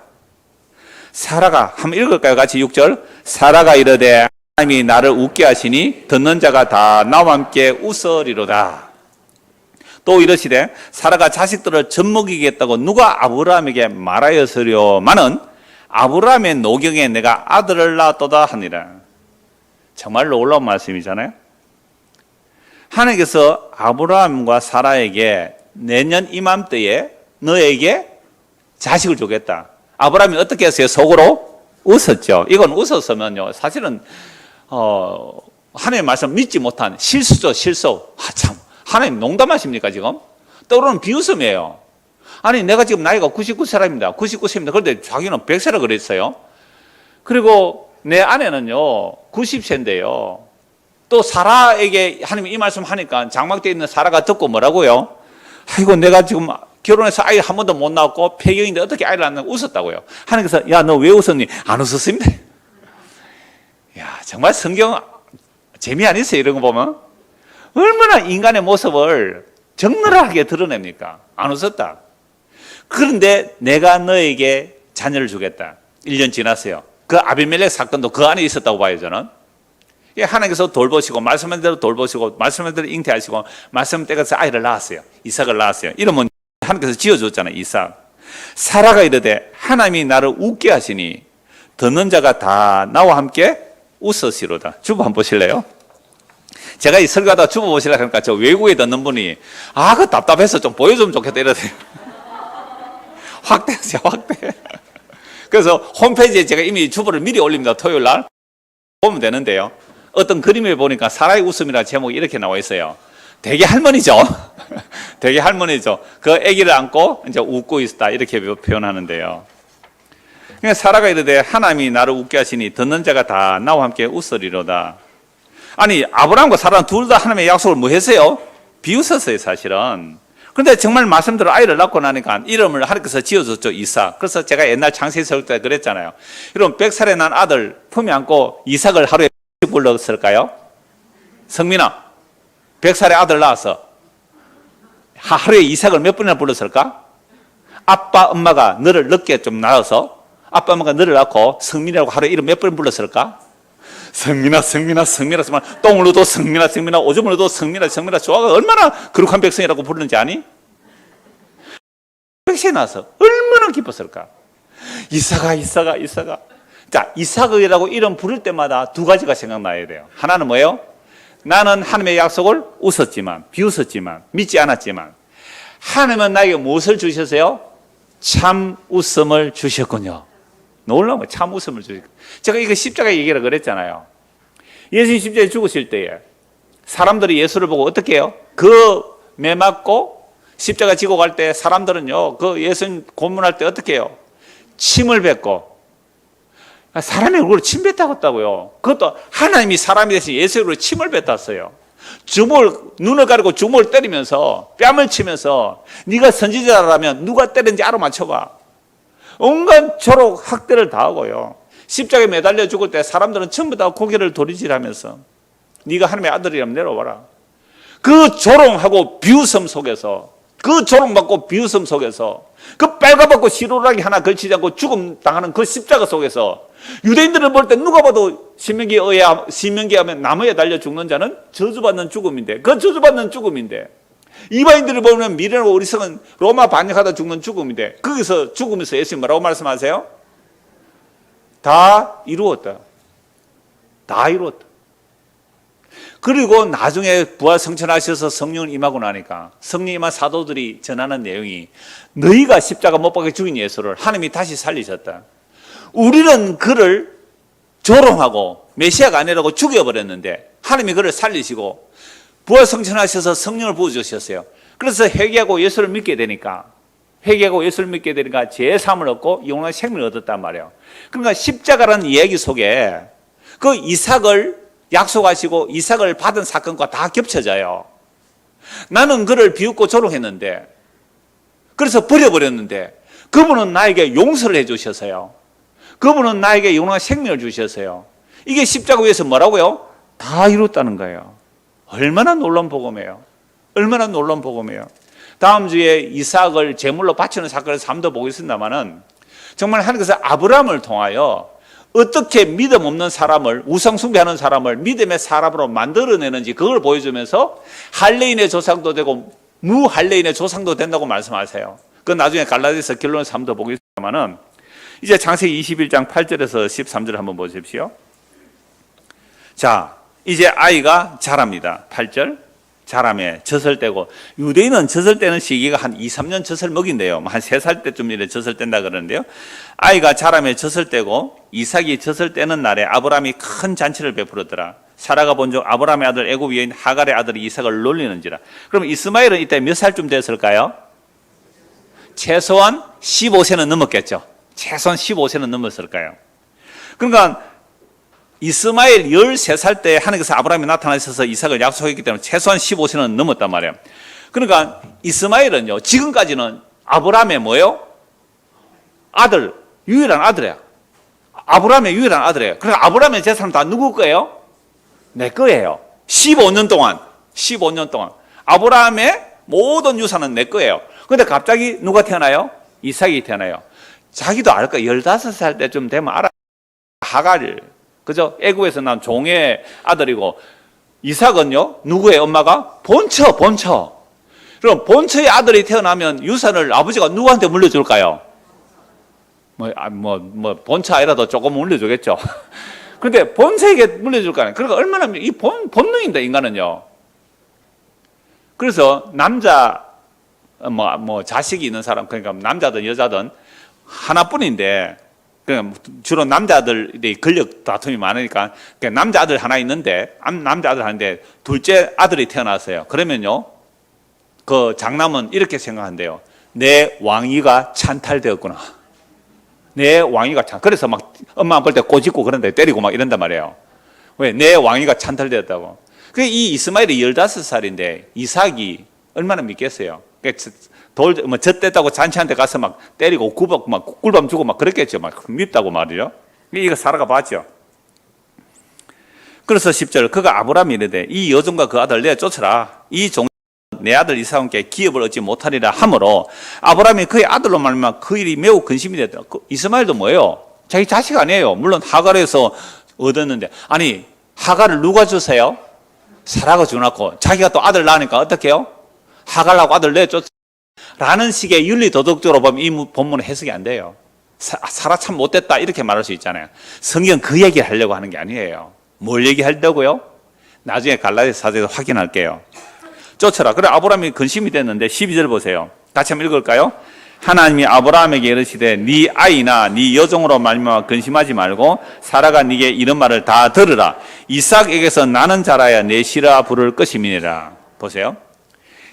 사라가 한번 읽을까요? 같이 6절. 사라가 이르되 하나님이 나를 웃게 하시니 듣는 자가 다 나와 함께 웃으리로다. 또 이르시되 사라가 자식들을 젖먹이겠다고 누가 아브라함에게 말하였으려마는 아브라함의 노경에 내가 아들을 낳았도다 하니라. 정말 놀라운 말씀이잖아요. 하나님께서 아브라함과 사라에게 내년 이맘때에 너에게 자식을 주겠다. 아브라함이 어떻게 했어요? 속으로 웃었죠. 이건 웃었으면요 사실은 하나님의 말씀 믿지 못한 실수죠. 실수. 참 하나님 농담하십니까 지금? 떠오르는 비웃음이에요. 아니 내가 지금 나이가 99세랍니다. 99세입니다. 그런데 자기는 100세라 그랬어요. 그리고 내 아내는요 90세인데요. 또 사라에게 하나님이 이 말씀 하니까 장막대에 있는 사라가 듣고 뭐라고요? 아이고 내가 지금 결혼해서 아이 한 번도 못 낳았고 폐경인데 어떻게 아이를 낳나 웃었다고요. 하나님께서 야 너 왜 웃었니? 안 웃었습니다. 야 정말 성경 재미 아니세요? 이런 거 보면 얼마나 인간의 모습을 적나라하게 드러냅니까? 안 웃었다. 그런데 내가 너에게 자녀를 주겠다. 1년 지났어요. 그 아비멜렉 사건도 그 안에 있었다고 봐요 저는. 하나님께서 돌보시고 말씀한 대로 돌보시고 말씀한 대로 잉태하시고 말씀 때가서 아이를 낳았어요. 이삭을 낳았어요. 이름은 하나님께서 지어줬잖아요. 이삭. 사라가 이르되 하나님이 나를 웃게 하시니 듣는 자가 다 나와 함께 웃으시로다. 주부 한번 보실래요? 제가 이 설교하다 주부 보시려고 하니까 저 외국에 듣는 분이 그 답답해서 좀 보여주면 좋겠다 이러세요. 확대하세요. 확대. 그래서 홈페이지에 제가 이미 주부를 미리 올립니다. 토요일 날 보면 되는데요. 어떤 그림을 보니까 사라의 웃음이라는 제목이 이렇게 나와 있어요. 되게 할머니죠. 되게 할머니죠. 그 아기를 안고 이제 웃고 있다 이렇게 표현하는데요. 그러니까 사라가 이르되 하나님이 나를 웃게 하시니 듣는 자가 다 나와 함께 웃으리로다. 아니 아브라함과 사라는 둘 다 하나님의 약속을 뭐 했어요? 비웃었어요 사실은. 그런데 정말 말씀대로 아이를 낳고 나니까 이름을 하나님께서 지어줬죠. 이삭. 그래서 제가 옛날 창세기 설교 때 그랬잖아요. 여러분 100살에 난 아들 품에 안고 이삭을 하루에 몇 번 불렀을까요? 성민아 100살에 아들 낳았어. 하루에 이삭을 몇 번이나 불렀을까? 아빠 엄마가 너를 늦게 좀 낳아서 아빠 엄마가 너를 낳고 성민이라고 하루에 이름 몇 번 불렀을까? 성민아 성민아 성민아 성민아 똥을 넣어도 성민아 성민아 오줌을 넣어도 성민아 성민아 조아가 얼마나 거룩한 백성이라고 부르는지 아니? 백성이 나서 얼마나 기뻤을까? 이삭아 이삭아 이삭아 자, 이삭이라고 이름 부를 때마다 두 가지가 생각나야 돼요. 하나는 뭐예요? 나는 하나님의 약속을 웃었지만, 비웃었지만, 믿지 않았지만, 하나님은 나에게 무엇을 주셨어요? 참 웃음을 주셨군요. 놀라운 거예요. 참 웃음을 주셨군요. 제가 이거 십자가 얘기를 그랬잖아요. 예수님 십자가에 죽으실 때에 사람들이 예수를 보고 어떻게 해요? 그 매 맞고 십자가 지고 갈 때 사람들은요, 그 예수님 고문할 때 어떻게 해요? 침을 뱉고, 사람의 얼굴에 침 뱉었다고요. 그것도 하나님이 사람이 대신 예수의 얼굴에 침을 뱉었어요. 눈을 가리고 주먹을 때리면서 뺨을 치면서 네가 선지자라면 누가 때렸는지 알아맞혀봐. 온갖 조롱 학대를 다 하고요. 십자가에 매달려 죽을 때 사람들은 전부 다 고개를 도리질하면서 네가 하나님의 아들이라면 내려와라. 그 조롱하고 비웃음 속에서, 그 조롱받고 비웃음 속에서, 그 빨가벗고 시로라기 하나 걸치지 않고 죽음 당하는 그 십자가 속에서 유대인들을 볼 때 누가 봐도 신명기에 하면 나무에 달려 죽는 자는 저주받는 죽음인데, 그 저주받는 죽음인데, 이방인들을 보면 미련하고 어리석은 로마 반역하다 죽는 죽음인데, 거기서 죽으면서 예수님 뭐라고 말씀하세요? 다 이루었다. 다 이루었다. 그리고 나중에 부활 성천하셔서 성령을 임하고 나니까 성령 임한 사도들이 전하는 내용이, 너희가 십자가 못 박혀 죽인 예수를 하나님이 다시 살리셨다. 우리는 그를 조롱하고 메시아가 아니라고 죽여버렸는데 하나님이 그를 살리시고 부활 성천하셔서 성령을 부어주셨어요. 그래서 회개하고 예수를 믿게 되니까, 제3을 얻고 영원한 생명을 얻었단 말이에요. 그러니까 십자가라는 이야기 속에 그 이삭을 약속하시고 이삭을 받은 사건과 다 겹쳐져요. 나는 그를 비웃고 조롱했는데, 그래서 버려버렸는데, 그분은 나에게 용서를 해주셨어요. 그분은 나에게 영원한 생명을 주셨어요. 이게 십자가 위에서 뭐라고요? 다 이뤘다는 거예요. 얼마나 놀라운 복음이에요. 얼마나 놀라운 복음이에요. 다음 주에 이삭을 제물로 바치는 사건을 3도 보겠습니다만은, 정말 하나님께서 아브라함을 통하여 어떻게 믿음 없는 사람을, 우상 숭배하는 사람을 믿음의 사람으로 만들어내는지 그걸 보여주면서 할례인의 조상도 되고 무할례인의 조상도 된다고 말씀하세요. 그건 나중에 갈라디아서 결론을 3도 보겠습니다만은, 이제 창세기 21장 8절에서 13절 한번 보십시오. 자, 이제 아이가 자랍니다. 8절. 자라매 젖을 떼고, 유대인은 젖을 떼는 시기가 한 2, 3년 젖을 먹인대요. 한 3살 때쯤 이래 젖을 뗀다 그러는데요. 아이가 자라매 젖을 떼고 이삭이 젖을 떼는 날에 아브라함이 큰 잔치를 베풀었더라. 사라가 본즉 아브라함의 아들 애굽 여인 하갈의 아들이 이삭을 놀리는지라. 그럼 이스마엘은 이때 몇 살쯤 됐을까요? 최소한 15세는 넘었겠죠. 최소한 15세는 넘었을까요? 그러니까 이스마엘 13살 때 하나님께서 아브라함이 나타나셔서 이삭을 약속했기 때문에 최소한 15세는 넘었단 말이에요. 그러니까 이스마엘은요, 지금까지는 아브라함의 뭐예요? 아들, 유일한 아들이에요. 아브라함의 유일한 아들이에요. 그러니까 아브라함의 재산은 다 누구 거예요? 내 거예요. 15년 동안 아브라함의 모든 유산은 내 거예요. 그런데 갑자기 누가 태어나요? 이삭이 태어나요. 자기도 알 거예요. 15살 때쯤 되면 알아. 하갈, 그죠? 애굽에서 난 종의 아들이고, 이삭은요, 누구의 엄마가? 본처. 그럼 본처의 아들이 태어나면 유산을 아버지가 누구한테 물려줄까요? 본처 아니라도 조금 물려주겠죠. 그런데 본처에게 물려줄 거 아니에요. 그러니까 얼마나, 이 본능인데, 인간은요. 그래서 남자, 자식이 있는 사람, 그러니까 남자든 여자든 하나뿐인데, 주로 남자들이 권력 다툼이 많으니까 남자 아들 하나 있는데, 둘째 아들이 태어났어요. 그러면요, 그 장남은 이렇게 생각한대요. 내 왕위가 찬탈되었구나. 그래서 막 엄마 볼 때 꼬집고 그런데 때리고 막 이런단 말이에요. 왜? 내 왕위가 찬탈되었다고. 이 이스마엘이 15살인데 이삭이 얼마나 믿겠어요? 젖됐다고 잔치한테 가서 막 때리고 꿀밤 주고 막 그랬겠죠. 막 밉다고 말이죠. 이거 사라가 봤죠. 그래서 10절, 그가 아브라함이 이르되 이 여종과 그 아들 내어 쫓으라. 이 종 내 아들 이삭과 함께 기업을 얻지 못하리라 하므로 아브라함이 그의 아들로 말미암아 그 일이 매우 근심이 됐다. 이스마엘도 뭐예요? 자기 자식 아니에요. 물론 하갈에서 얻었는데, 아니 하갈을 누가 주세요? 사라가 주놨고 자기가 또 아들 낳으니까 어떻게 해요? 하갈하고 아들 내쫓 라는 식의 윤리 도덕적으로 보면 이 본문은 해석이 안 돼요. 사라 참 못됐다 이렇게 말할 수 있잖아요. 성경 그 얘기를 하려고 하는 게 아니에요. 뭘 얘기하려고요? 나중에 갈라디아서 4장에서 확인할게요. 쫓아라. 그래 아브라함이 근심이 됐는데 12절 보세요. 같이 한번 읽을까요? 하나님이 아브라함에게 이르시되 네 아이나 네 여종으로 말미암아 근심하지 말고 사라가 네게 이런 말을 다 들으라. 이삭에게서 나는 자라야 내 시라 부를 것임이니라. 보세요.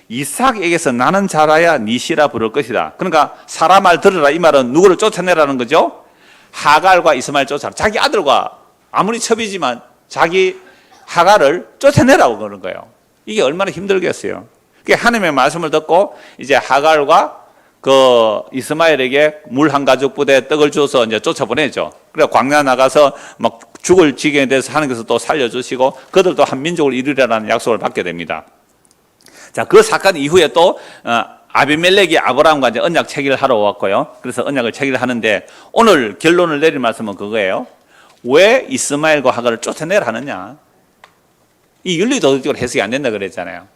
이삭에게서 나는 자라야 네 시라 부를 것이다. 그러니까 사라 말 들으라 이 말은 누구를 쫓아내라는 거죠? 하갈과 이스마엘 쫓아라. 자기 아들과 아무리 첩이지만 자기 하갈을 쫓아내라고 그러는 거예요. 이게 얼마나 힘들겠어요. 그러니까 하나님의 말씀을 듣고 이제 하갈과 그 이스마엘에게 물 한 가죽 부대 떡을 주어서 이제 쫓아보내죠. 그래 광야 나가서 막 죽을 지경에 대해서 하나님께서 또 살려주시고 그들도 한 민족을 이루리라는 약속을 받게 됩니다. 자, 그 사건 이후에 또 아비멜렉이 아브라함과 이제 언약 체결을 하러 왔고요. 그래서 언약을 체결하는데 오늘 결론을 내릴 말씀은 그거예요. 왜 이스마엘과 하갈을 쫓아내라 하느냐? 이 윤리도덕적으로 해석이 안 된다 그랬잖아요.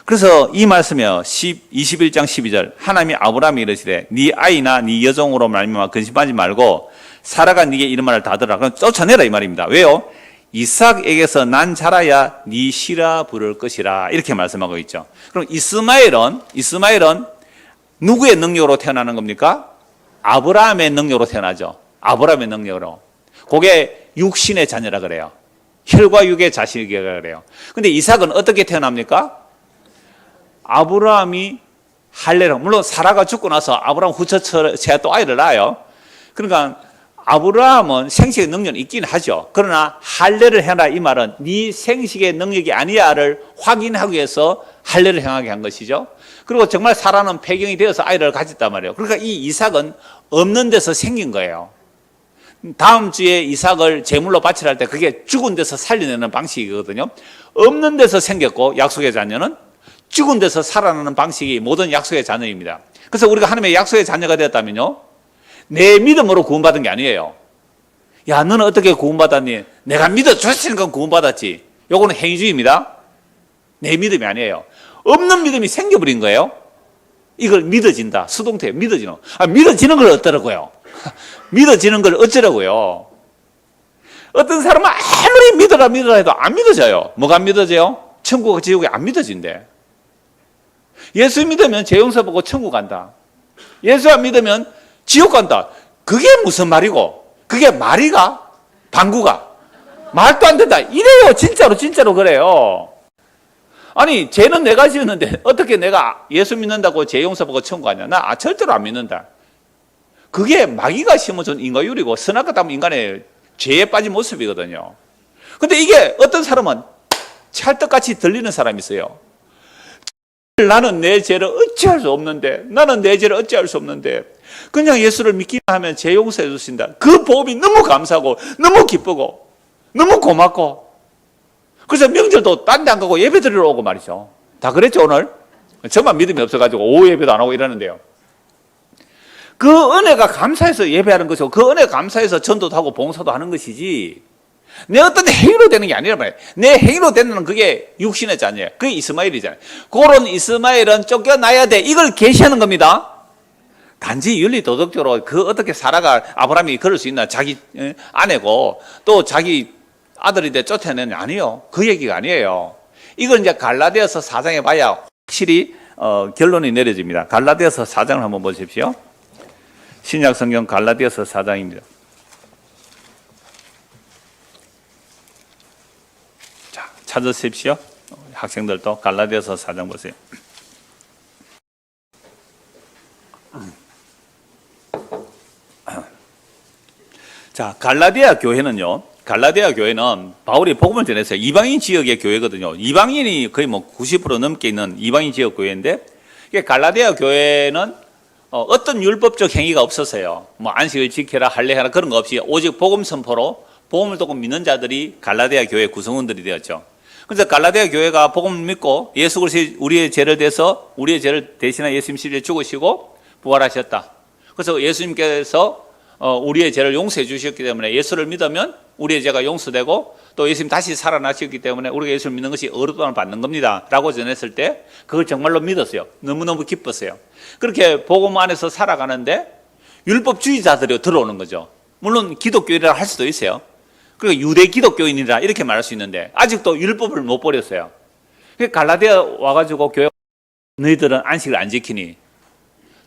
그래서 이 말씀이요. 21장 12절 하나님이 아브라함이 이르시되 네 아이나 네 여종으로 말미암아 근심하지 말고 사라가 네게 이런 말을 다 들으라. 그럼 쫓아내라 이 말입니다. 왜요? 이삭에게서 난 자라야 네 시라 부를 것이라 이렇게 말씀하고 있죠. 그럼 이스마엘은 누구의 능력으로 태어나는 겁니까? 아브라함의 능력으로 태어나죠. 아브라함의 능력으로. 그게 육신의 자녀라 그래요. 혈과 육의 자식이라 그래요. 근데 이삭은 어떻게 태어납니까? 아브라함이 할례를, 물론 사라가 죽고 나서 아브라함 후처체가 또 아이를 낳아요. 그러니까 아브라함은 생식의 능력이 있긴 하죠. 그러나 할례를 해라 이 말은 네 생식의 능력이 아니야를 확인하기 위해서 할례를 행하게 한 것이죠. 그리고 정말 사라는 폐경이 되어서 아이를 가졌단 말이에요. 그러니까 이 이삭은 없는 데서 생긴 거예요. 다음 주에 이삭을 제물로 바치라 할 때 그게 죽은 데서 살려내는 방식이거든요. 없는 데서 생겼고 약속의 자녀는 죽은 데서 살아나는 방식이 모든 약속의 자녀입니다. 그래서 우리가 하나님의 약속의 자녀가 되었다면요, 내 믿음으로 구원받은 게 아니에요. 야, 너는 어떻게 구원받았니? 내가 믿어줬으니까 건 구원받았지. 요거는 행위주의입니다. 내 믿음이 아니에요. 없는 믿음이 생겨버린 거예요. 이걸 믿어진다. 수동태 믿어지는. 믿어지는 걸 어쩌라고요? 믿어지는 걸 어쩌라고요? 어떤 사람은 아무리 믿어라 해도 안 믿어져요. 뭐가 안 믿어져요? 천국, 지옥이 안 믿어진대. 예수 믿으면 죄 용서 받고 천국 간다. 예수 안 믿으면 지옥 간다. 그게 무슨 말이고? 그게 말이가? 방구가? 말도 안 된다. 이래요. 진짜로 그래요. 아니, 죄는 내가 지었는데 어떻게 내가 예수 믿는다고 죄 용서 받고 천국 가냐? 나 절대로 안 믿는다. 그게 마귀가 심어준 인과율이고 선악과다 인간의 죄에 빠진 모습이거든요. 근데 이게 어떤 사람은 찰떡같이 들리는 사람이 있어요. 나는 내 죄를 어찌할 수 없는데, 그냥 예수를 믿기만 하면 죄 용서해 주신다. 그 복음이 너무 감사하고 너무 기쁘고 너무 고맙고, 그래서 명절도 딴 데 안 가고 예배 드리러 오고 말이죠. 다 그랬죠. 오늘 저만 믿음이 없어가지고 오후 예배도 안 하고 이러는데요. 그 은혜가 감사해서 예배하는 것이고 그 은혜가 감사해서 전도도 하고 봉사도 하는 것이지, 내 어떤 행위로 되는 게 아니란 말이에요. 내 행위로 되는 그게 육신의 자녀예요. 그게 이스마엘이잖아요. 그런 이스마엘은 쫓겨나야 돼. 이걸 계시하는 겁니다. 단지 윤리 도덕적으로 그 어떻게 사라가 아브라함이 그럴 수 있나, 자기 아내고 또 자기 아들인데 쫓아내는 아니에요. 그 얘기가 아니에요. 이걸 이제 갈라디아서 4장에 봐야 확실히 결론이 내려집니다. 갈라디아서 4장을 한번 보십시오. 신약 성경 갈라디아서 4장입니다. 자, 찾으십시오. 학생들도 갈라디아서 4장 보세요. 자, 갈라디아 교회는 바울이 복음을 전했어요. 이방인 지역의 교회거든요. 이방인이 거의 90% 넘게 있는 이방인 지역 교회인데, 이게 갈라디아 교회는 어떤 율법적 행위가 없었어요. 안식을 지켜라, 할례하라 그런 거 없이 오직 복음 선포로 복음을 듣고 믿는 자들이 갈라디아 교회 구성원들이 되었죠. 그래서 갈라디아 교회가 복음을 믿고 예수 그리스도 우리의 죄를 대신하 예수님 십자가에 죽으시고 부활하셨다. 그래서 예수님께서 우리의 죄를 용서해 주셨기 때문에 예수를 믿으면 우리의 죄가 용서되고 또 예수님 다시 살아나셨기 때문에 우리가 예수를 믿는 것이 의롭다함을 받는 겁니다 라고 전했을 때 그걸 정말로 믿었어요. 너무너무 기뻤어요. 그렇게 복음 안에서 살아가는데 율법주의자들이 들어오는 거죠. 물론 기독교인이라 할 수도 있어요. 그리고 유대 기독교인이라 이렇게 말할 수 있는데 아직도 율법을 못 버렸어요. 갈라디아 와가지고 교회 너희들은 안식을 안 지키니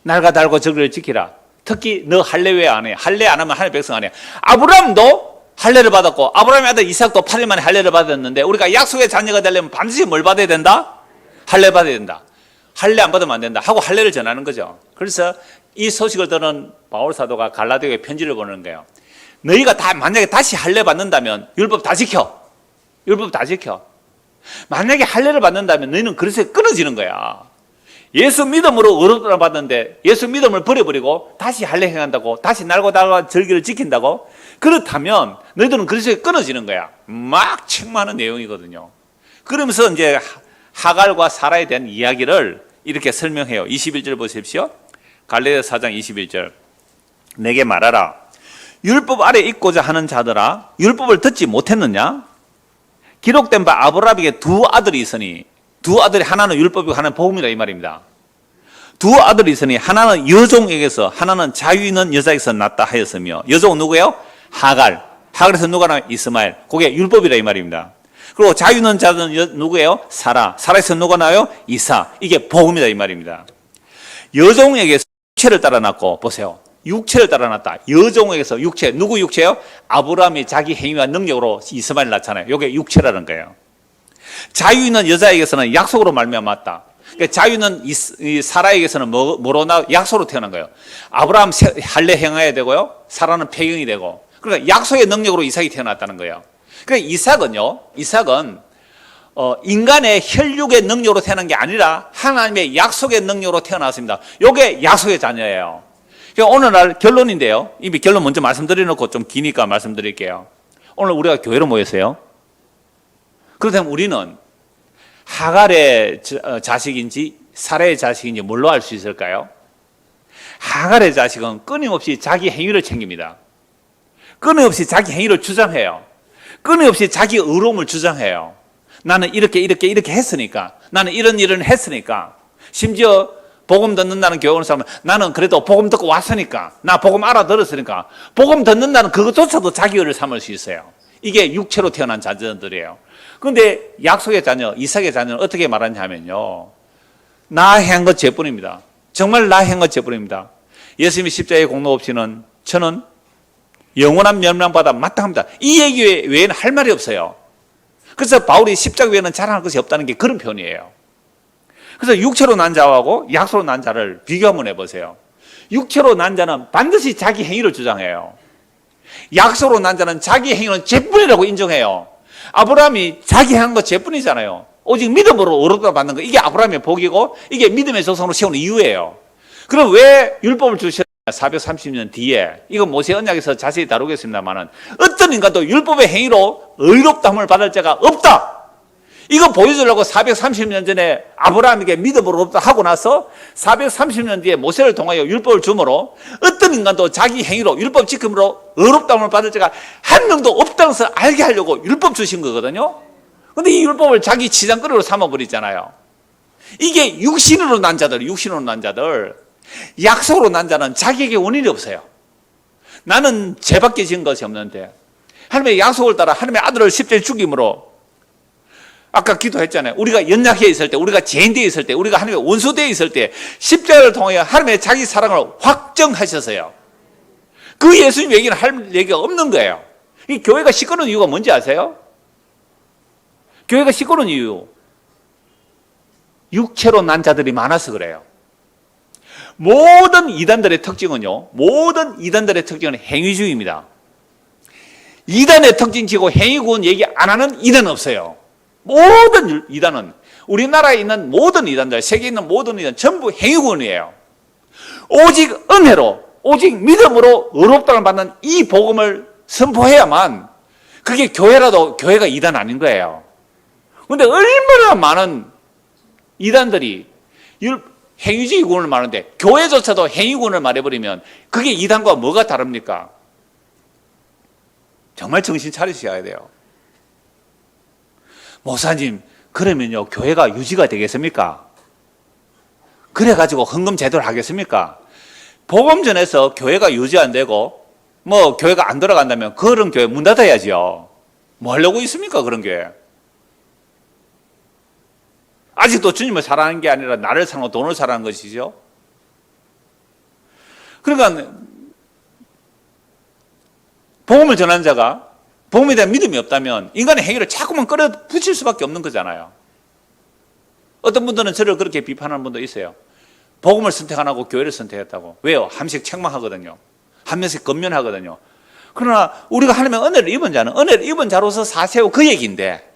날과 달과 절기를 지키라. 특히 너 할례 왜 안 해? 할례 안 하면 하나님의 백성 아니야. 아브라함도 할례를 받았고 아브라함의 아들 이삭도 8일 만에 할례를 받았는데 우리가 약속의 자녀가 되려면 반드시 뭘 받아야 된다? 할례 받아야 된다. 할례 안 받으면 안 된다 하고 할례를 전하는 거죠. 그래서 이 소식을 들은 바울 사도가 갈라디아에 편지를 보내는 거예요. 너희가 다 만약에 다시 할례 받는다면 율법 다 지켜. 율법 다 지켜. 만약에 할례를 받는다면 너희는 그리스도에 끊어지는 거야. 예수 믿음으로 의롭다 받는데 예수 믿음을 버려버리고 다시 할례 행한다고 다시 날과 달과 절기를 지킨다고 그렇다면 너희들은 그리스도에 끊어지는 거야. 막 책망하는 내용이거든요. 그러면서 이제 하갈과 사라에 대한 이야기를 이렇게 설명해요. 21절 보십시오. 갈라디아 4장 21절. 내게 말하라. 율법 아래 있고자 하는 자들아 율법을 듣지 못했느냐? 기록된 바 아브라함에게 두 아들이 있으니 두 아들이 하나는 율법이고 하나는 복음이다 이 말입니다. 두 아들이 있으니 하나는 여종에게서 하나는 자유 있는 여자에게서 낳았다 하였으며 여종은 누구예요? 하갈. 하갈에서 누가 나와요? 이스마엘. 그게 율법이다 이 말입니다. 그리고 자유 있는 자는 누구예요? 사라. 사라에서 누가 나와요? 이사. 이게 복음이다 이 말입니다. 여종에게서 육체를 따라 낳고 보세요. 육체를 따라 낳았다. 여종에게서 육체. 누구 육체요? 아브라함이 자기 행위와 능력으로 이스마엘 낳잖아요. 이게 육체라는 거예요. 자유 있는 여자에게서는 약속으로 말미암았다. 그러니까 자유 있는 이 사라에게서는 뭐로 나 약속으로 태어난 거예요. 아브라함 할례 행해야 되고요. 사라는 폐경이 되고. 그러니까 약속의 능력으로 이삭이 태어났다는 거예요. 그러니까 이삭은 인간의 혈육의 능력으로 태어난 게 아니라 하나님의 약속의 능력으로 태어났습니다. 이게 약속의 자녀예요. 그러니까 오늘날 결론인데요. 이미 결론 먼저 말씀드려놓고 좀 기니까 말씀드릴게요. 오늘 우리가 교회로 모였어요. 그렇다면 우리는 하갈의 자식인지 사라의 자식인지 뭘로 알 수 있을까요? 하갈의 자식은 끊임없이 자기 행위를 챙깁니다. 끊임없이 자기 행위를 주장해요. 끊임없이 자기 의로움을 주장해요. 나는 이렇게 했으니까, 나는 이런 일을 했으니까. 심지어 복음 듣는다는 교회 오는 사람은 나는 그래도 복음 듣고 왔으니까, 나 복음 알아들었으니까, 복음 듣는다는 그것조차도 자기 의를 삼을 수 있어요. 이게 육체로 태어난 자녀들이에요. 그런데 약속의 자녀, 이삭의 자녀는 어떻게 말하냐면요. 나 행한 것 죄뿐입니다. 정말 나 행한 것 죄뿐입니다. 예수님이 십자가의 공로 없이는 저는 영원한 멸망받아 마땅합니다. 이 얘기 외에는 할 말이 없어요. 그래서 바울이 십자가 외에는 자랑할 것이 없다는 게 그런 표현이에요. 그래서 육체로 난 자하고 약속으로 난 자를 비교 한번 해보세요. 육체로 난 자는 반드시 자기 행위를 주장해요. 약속으로 난 자는 자기 행위는 죄뿐이라고 인정해요. 아브라함이 자기 행한 거 죄뿐이잖아요. 오직 믿음으로 의롭다 받는 거, 이게 아브라함의 복이고 이게 믿음의 조상으로 세우는 이유예요. 그럼 왜 율법을 주셨냐? 430년 뒤에, 이거 모세 언약에서 자세히 다루겠습니다만은 어떤 인간도 율법의 행위로 의롭다함을 받을 자가 없다. 이거 보여주려고 430년 전에 아브라함에게 믿음으로 의롭다 하고 나서 430년 뒤에 모세를 통하여 율법을 주므로 어떤 인간도 자기 행위로 율법 지킴으로 의롭다함을 받을 자가 한 명도 없다는 것을 알게 하려고 율법 주신 거거든요. 그런데 이 율법을 자기 치장거리로 삼아버리잖아요. 이게 육신으로 난 자들, 약속으로 난 자는 자기에게 원인이 없어요. 나는 죄밖에 지은 것이 없는데 하나님의 약속을 따라 하나님의 아들을 십자가에 죽임으로, 아까 기도했잖아요. 우리가 연약해 있을 때, 우리가 죄인되어 있을 때, 우리가 하나님의 원수되어 있을 때 십자가를 통하여 하나님의 자기 사랑을 확정하셨어요. 그 예수님 얘기는 할 얘기가 없는 거예요. 이 교회가 시끄러운 이유가 뭔지 아세요? 교회가 시끄러운 이유, 육체로 난 자들이 많아서 그래요. 모든 이단들의 특징은 행위주의입니다. 이단의 특징치고 행위구원 얘기 안 하는 이단은 없어요. 모든 이단은, 우리나라에 있는 모든 이단들, 세계에 있는 모든 이단 전부 행위구원이에요. 오직 은혜로, 오직 믿음으로 의롭다를 받는 이 복음을 선포해야만 그게 교회라도 교회가 이단 아닌 거예요. 그런데 얼마나 많은 이단들이 행위주의 구원을 말하는데 교회조차도 행위구원을 말해버리면 그게 이단과 뭐가 다릅니까? 정말 정신 차리셔야 돼요. 목사님, 그러면요 교회가 유지가 되겠습니까? 그래가지고 헌금 제도를 하겠습니까? 복음 전해서 교회가 유지 안 되고 뭐 교회가 안 돌아간다면 그런 교회 문 닫아야죠. 뭐 하려고 있습니까, 그런 교회? 아직도 주님을 사랑하는 게 아니라 나를 사랑하고 돈을 사랑하는 것이죠. 그러니까 복음을 전하는 자가 복음에 대한 믿음이 없다면 인간의 행위를 자꾸만 끌어붙일 수밖에 없는 거잖아요. 어떤 분들은 저를 그렇게 비판하는 분도 있어요. 복음을 선택 안 하고 교회를 선택했다고. 왜요? 한 명씩 책망하거든요. 한 명씩 건면하거든요. 그러나 우리가 하나님의 은혜를 입은 자는 은혜를 입은 자로서 사세요, 그 얘기인데,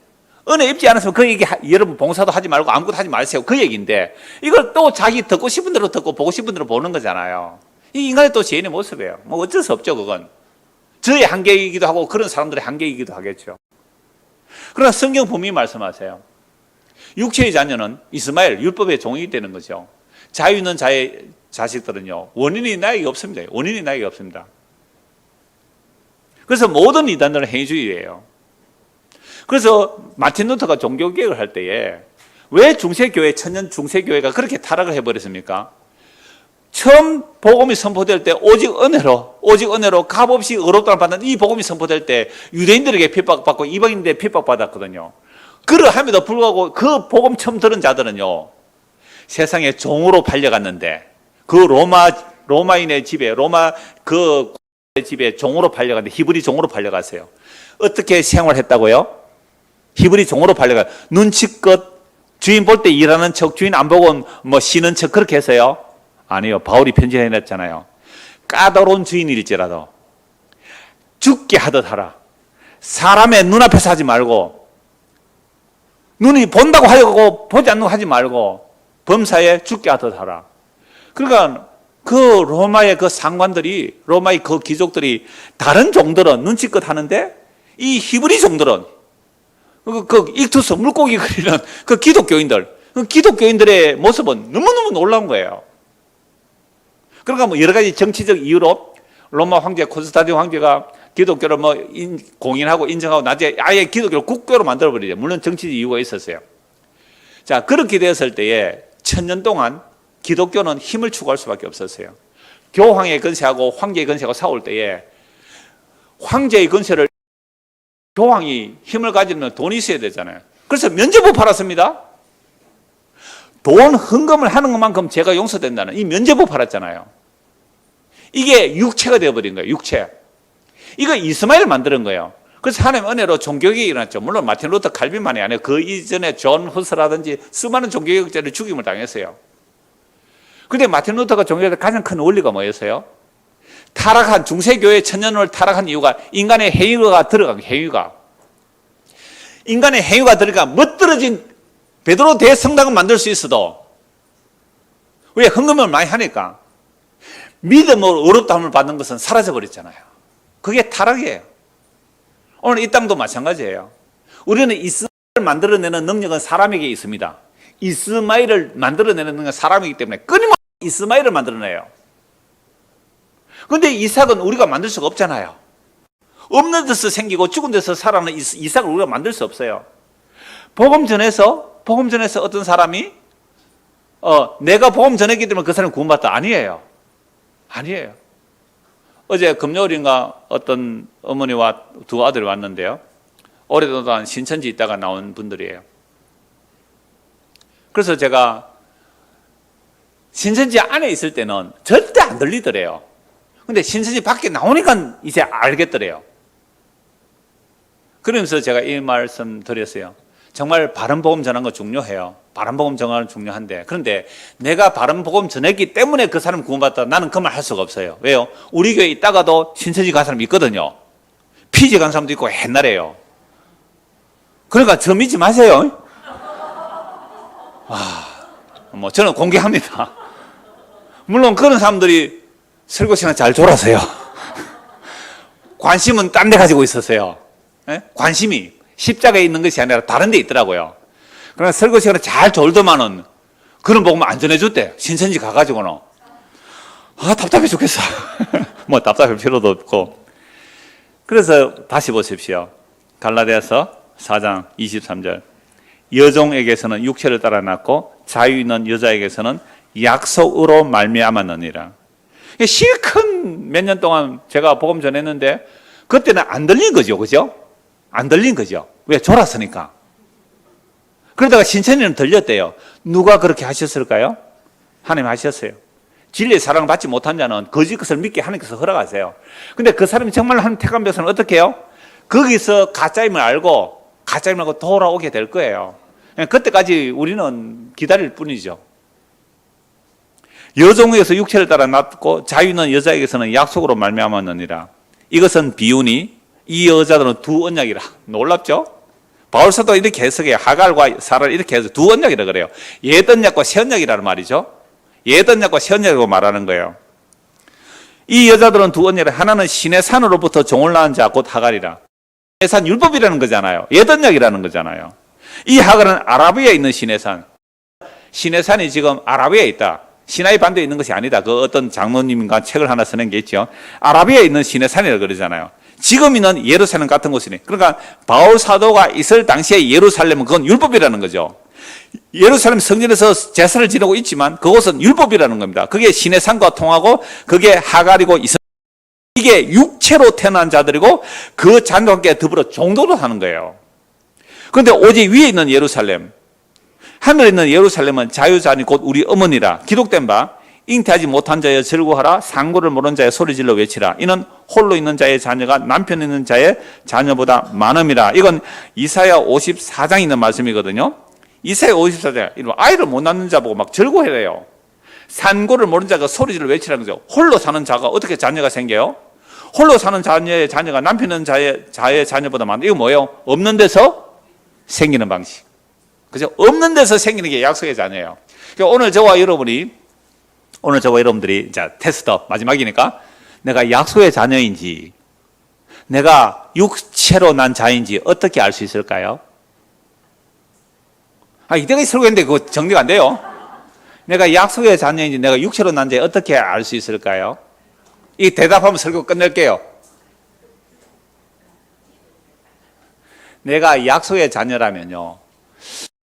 은혜 입지 않았으면 그 얘기 여러분 봉사도 하지 말고 아무것도 하지 마세요, 그 얘기인데, 이걸 또 자기 듣고 싶은 대로 듣고 보고 싶은 대로 보는 거잖아요. 이 인간의 또 죄인의 모습이에요. 뭐 어쩔 수 없죠, 그건. 저의 한계이기도 하고 그런 사람들의 한계이기도 하겠죠. 그러나 성경 분명히 말씀하세요. 육체의 자녀는 이스마엘 율법의 종이 되는 거죠. 자유 있는 자의 자식들은요, 원인이 나에게 없습니다. 원인이 나에게 없습니다. 그래서 모든 이단들은 행위주의예요. 그래서 마틴 루터가 종교개혁을 할 때에 왜 중세교회, 천년 중세교회가 그렇게 타락을 해버렸습니까? 처음 복음이 선포될 때 오직 은혜로 값없이 의롭다를 받는 이 복음이 선포될 때 유대인들에게 핍박받고 이방인들에게 핍박받았거든요. 그러함에도 불구하고 그 복음 처음 들은 자들은요, 세상에 종으로 팔려갔는데, 그 로마인의 집에, 그 집에 종으로 팔려갔는데, 히브리 종으로 팔려갔어요. 어떻게 생활했다고요? 히브리 종으로 팔려가, 눈치껏 주인 볼 때 일하는 척, 주인 안 보고 뭐 쉬는 척 그렇게 했어요? 아니요. 바울이 편지해냈잖아요. 까다로운 주인일지라도 죽게 하듯 하라. 사람의 눈앞에서 하지 말고, 눈이 본다고 하려고 보지 않는 거 하지 말고 범사에 죽게 하듯 하라. 그러니까 그 로마의 그 상관들이, 로마의 그 귀족들이 다른 종들은 눈치껏 하는데 이 히브리 종들은 그 익투스 물고기 그리는 그 기독교인들의 모습은 너무너무 놀라운 거예요. 그러니까 뭐 여러 가지 정치적 이유로 로마 황제 콘스탄틴 황제가 기독교를 뭐 공인하고 인정하고 나중에 아예 기독교를 국교로 만들어버리죠. 물론 정치적 이유가 있었어요. 자, 그렇게 되었을 때에 1000년 동안 기독교는 힘을 추구할 수밖에 없었어요. 교황의 건세하고 황제의 건세하고 싸울 때에 황제의 건세를 교황이 힘을 가지려면 돈이 있어야 되잖아요. 그래서 면죄부 팔았습니다. 돈 헌금을 하는 것만큼 죄가 용서된다는 이 면죄부 팔았잖아요. 이게 육체가 되어버린 거예요. 육체. 이거 이스마엘 만드는 거예요. 그래서 하나님의 은혜로 종교개혁이 일어났죠. 물론 마틴 루터 칼빈만이 아니에요. 그 이전에 존 후스라든지 수많은 종교개혁자들이 죽임을 당했어요. 그런데 마틴 루터가 종교개혁의 가장 큰 원리가 뭐였어요? 타락한 중세교회 천년을 타락한 이유가 인간의 행위가 들어간 인간의 행위가 들어가 멋들어진 베드로 대성당은 만들 수 있어도 왜 헌금을 많이 하니까 믿음으로 의롭다함을 받는 것은 사라져버렸잖아요. 그게 타락이에요. 오늘 이 땅도 마찬가지예요. 우리는 이스마엘을 만들어내는 능력은 사람에게 있습니다. 이스마엘을 만들어내는 능력은 사람이기 때문에 끊임없이 이스마엘을 만들어내요. 그런데 이삭은 우리가 만들 수가 없잖아요. 없는 데서 생기고 죽은 데서 살아나는 이삭을 우리가 만들 수 없어요. 복음 전에서 어떤 사람이 내가 복음 전했기 때문에 그 사람이 구원받다. 아니에요. 어제 금요일인가 어떤 어머니와 두 아들이 왔는데요. 오래동안 신천지 있다가 나온 분들이에요. 그래서 제가 신천지 안에 있을 때는 절대 안 들리더래요. 근데 신천지 밖에 나오니까 이제 알겠더래요. 그러면서 제가 이 말씀 드렸어요. 정말 바른 복음 전하는 거 중요해요. 바른 복음 전하는 거 중요한데, 그런데 내가 바른 복음 전했기 때문에 그 사람 구원받다, 나는 그 말 할 수가 없어요. 왜요? 우리 교회 있다가도 신천지 간 사람이 있거든요. 피지 간 사람도 있고 옛날에요. 그러니까 저 믿지 마세요. 뭐 저는 공개합니다. 물론 그런 사람들이 설교 시간 잘 졸아서요. 관심은 딴 데 가지고 있었어요. 관심이 십자가에 있는 것이 아니라 다른 데 있더라고요. 그러나 설교 시간에 잘 졸더만은 그런 복음 안 전해줬대. 신천지 가가지고는. 답답해 죽겠어. 뭐 답답할 필요도 없고. 그래서 다시 보십시오. 갈라디아서 4장 23절. 여종에게서는 육체를 따라 낳고 자유 있는 여자에게서는 약속으로 말미암았느니라. 실컷 몇 년 동안 제가 복음 전했는데 그때는 안 들린 거죠. 그죠? 안 들린 거죠. 왜? 졸았으니까. 그러다가 신천지는 들렸대요. 누가 그렇게 하셨을까요? 하나님 하셨어요. 진리의 사랑을 받지 못한 자는 거짓 것을 믿게 하나님께서 허락하세요. 근데 그 사람이 정말 하나님 택한 백성은 어떻게 해요? 거기서 가짜임을 알고 돌아오게 될 거예요. 그때까지 우리는 기다릴 뿐이죠. 여종에서 육체를 따라 낳고 자유는 여자에게서는 약속으로 말미암았느니라. 이것은 비유니 이 여자들은 두 언약이라. 놀랍죠? 바울사도 이렇게 해석해요. 하갈과 사라를 이렇게 해서 두 언약이라 그래요. 옛 언약과 새 언약이라는 말이죠. 옛 언약과 새 언약이라고 말하는 거예요. 이 여자들은 두 언약이라. 하나는 신의 산으로부터 종을 낳은 자 곧 하갈이라. 신의 산 율법이라는 거잖아요. 옛 언약이라는 거잖아요. 이 하갈은 아라비아에 있는 신의 산. 신의 산이 지금 아라비아에 있다. 시나이 반도에 있는 것이 아니다. 그 어떤 장로님인가 책을 하나 쓰는 게 있죠. 아라비아에 있는 신의 산이라고 그러잖아요. 지금 있는 예루살렘 같은 곳이네. 그러니까 바울 사도가 있을 당시에 예루살렘은 그건 율법이라는 거죠. 예루살렘 성전에서 제사를 지내고 있지만 그곳은 율법이라는 겁니다. 그게 신의 산과 통하고 그게 하갈이고 이게 육체로 태어난 자들이고 그 자녀와 함께 더불어 종도로 사는 거예요. 그런데 오직 위에 있는 예루살렘, 하늘에 있는 예루살렘은 자유자니 곧 우리 어머니라. 기록된 바 잉태하지 못한 자여 즐거워하라. 상고를 모르는 자여 소리질러 외치라. 이는 홀로 있는 자의 자녀가 남편 있는 자의 자녀보다 많음이라. 이건 이사야 54장에 있는 말씀이거든요. 이사야 54장 아이를 못 낳는 자 보고 막 즐거워해요. 상고를 모르는 자가 소리질러 외치라는 거죠. 홀로 사는 자가 어떻게 자녀가 생겨요? 홀로 사는 자녀의 자녀가 남편 있는 자의 자녀보다 많다. 이거 뭐예요? 없는 데서 생기는 방식. 그죠? 없는 데서 생기는 게 약속의 자녀예요. 그러니까 오늘 저와 여러분들이 자, 테스트 마지막이니까 내가 약속의 자녀인지 내가 육체로 난 자인지 어떻게 알 수 있을까요? 이때까지 설교했는데 그거 정리가 안 돼요. 내가 약속의 자녀인지 내가 육체로 난 자인지 어떻게 알 수 있을까요? 이 대답하면 설교 끝낼게요. 내가 약속의 자녀라면요,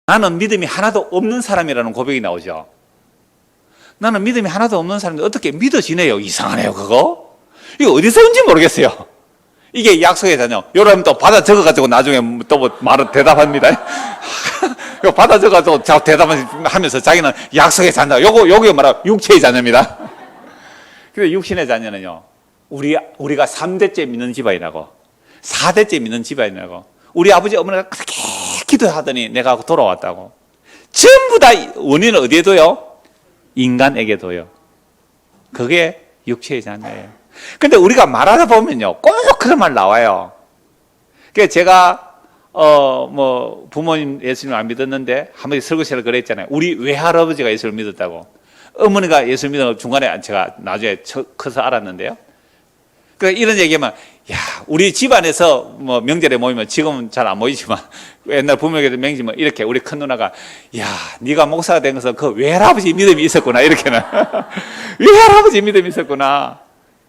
나는 믿음이 하나도 없는 사람이라는 고백이 나오죠. 나는 믿음이 하나도 없는 사람인데 어떻게 믿어지네요. 이상하네요, 그거. 이거 어디서 온지 모르겠어요. 이게 약속의 자녀. 여러분 또 받아 적어가지고 나중에 또 뭐 말을 대답합니다. 이거 받아 적어가지고 대답하면서 자기는 약속의 자녀. 요거 말하고 육체의 자녀입니다. 근데 육신의 자녀는요, 우리가 3대째 믿는 집안이라고, 4대째 믿는 집안이라고, 우리 아버지 어머니가 그렇게 기도하더니 내가 돌아왔다고. 전부 다 원인을 어디에 둬요? 인간에게 둬요. 그게 육체의 자녀예요. 근데 우리가 말하다 보면요, 꼭 그런 말 나와요. 그러니까 제가 부모님 예수님을 안 믿었는데 한 번씩 설교실을 그랬잖아요. 우리 외할아버지가 예수를 믿었다고. 어머니가 예수를 믿은 중간에 제가 나중에 커서 알았는데요. 그러니까 이런 얘기하면, 야, 우리 집안에서 뭐 명절에 모이면, 지금은 잘 안 모이지만 옛날 부모에게도 명지면 이렇게 우리 큰 누나가, 야, 네가 목사가 된 것은 그 외할아버지 믿음이 있었구나, 이렇게는. 외할아버지 믿음이 있었구나.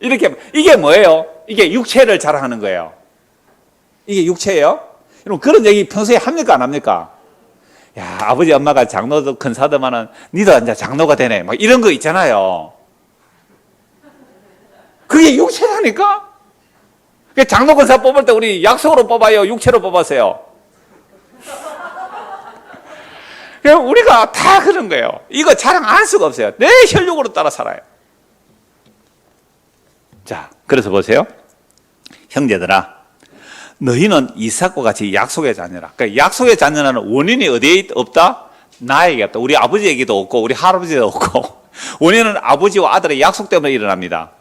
이렇게. 이게 뭐예요? 이게 육체를 자랑하는 거예요. 이게 육체예요? 여러분, 그런 얘기 평소에 합니까, 안 합니까? 야, 아버지 엄마가 장로도 큰 사도만은 니도 이제 장로가 되네, 막 이런 거 있잖아요. 그게 육체라니까? 장로 권사 뽑을 때 우리 약속으로 뽑아요? 육체로 뽑았어요? 우리가 다 그런 거예요. 이거 자랑 안 할 수가 없어요. 내 혈육으로 따라 살아요. 자, 그래서 보세요. 형제들아, 너희는 이삭과 같이 약속의 자녀라. 그러니까 약속의 자녀라는 원인이 어디에 없다? 나에게 없다. 우리 아버지에게도 없고 우리 할아버지에도 없고. 원인은 아버지와 아들의 약속 때문에 일어납니다.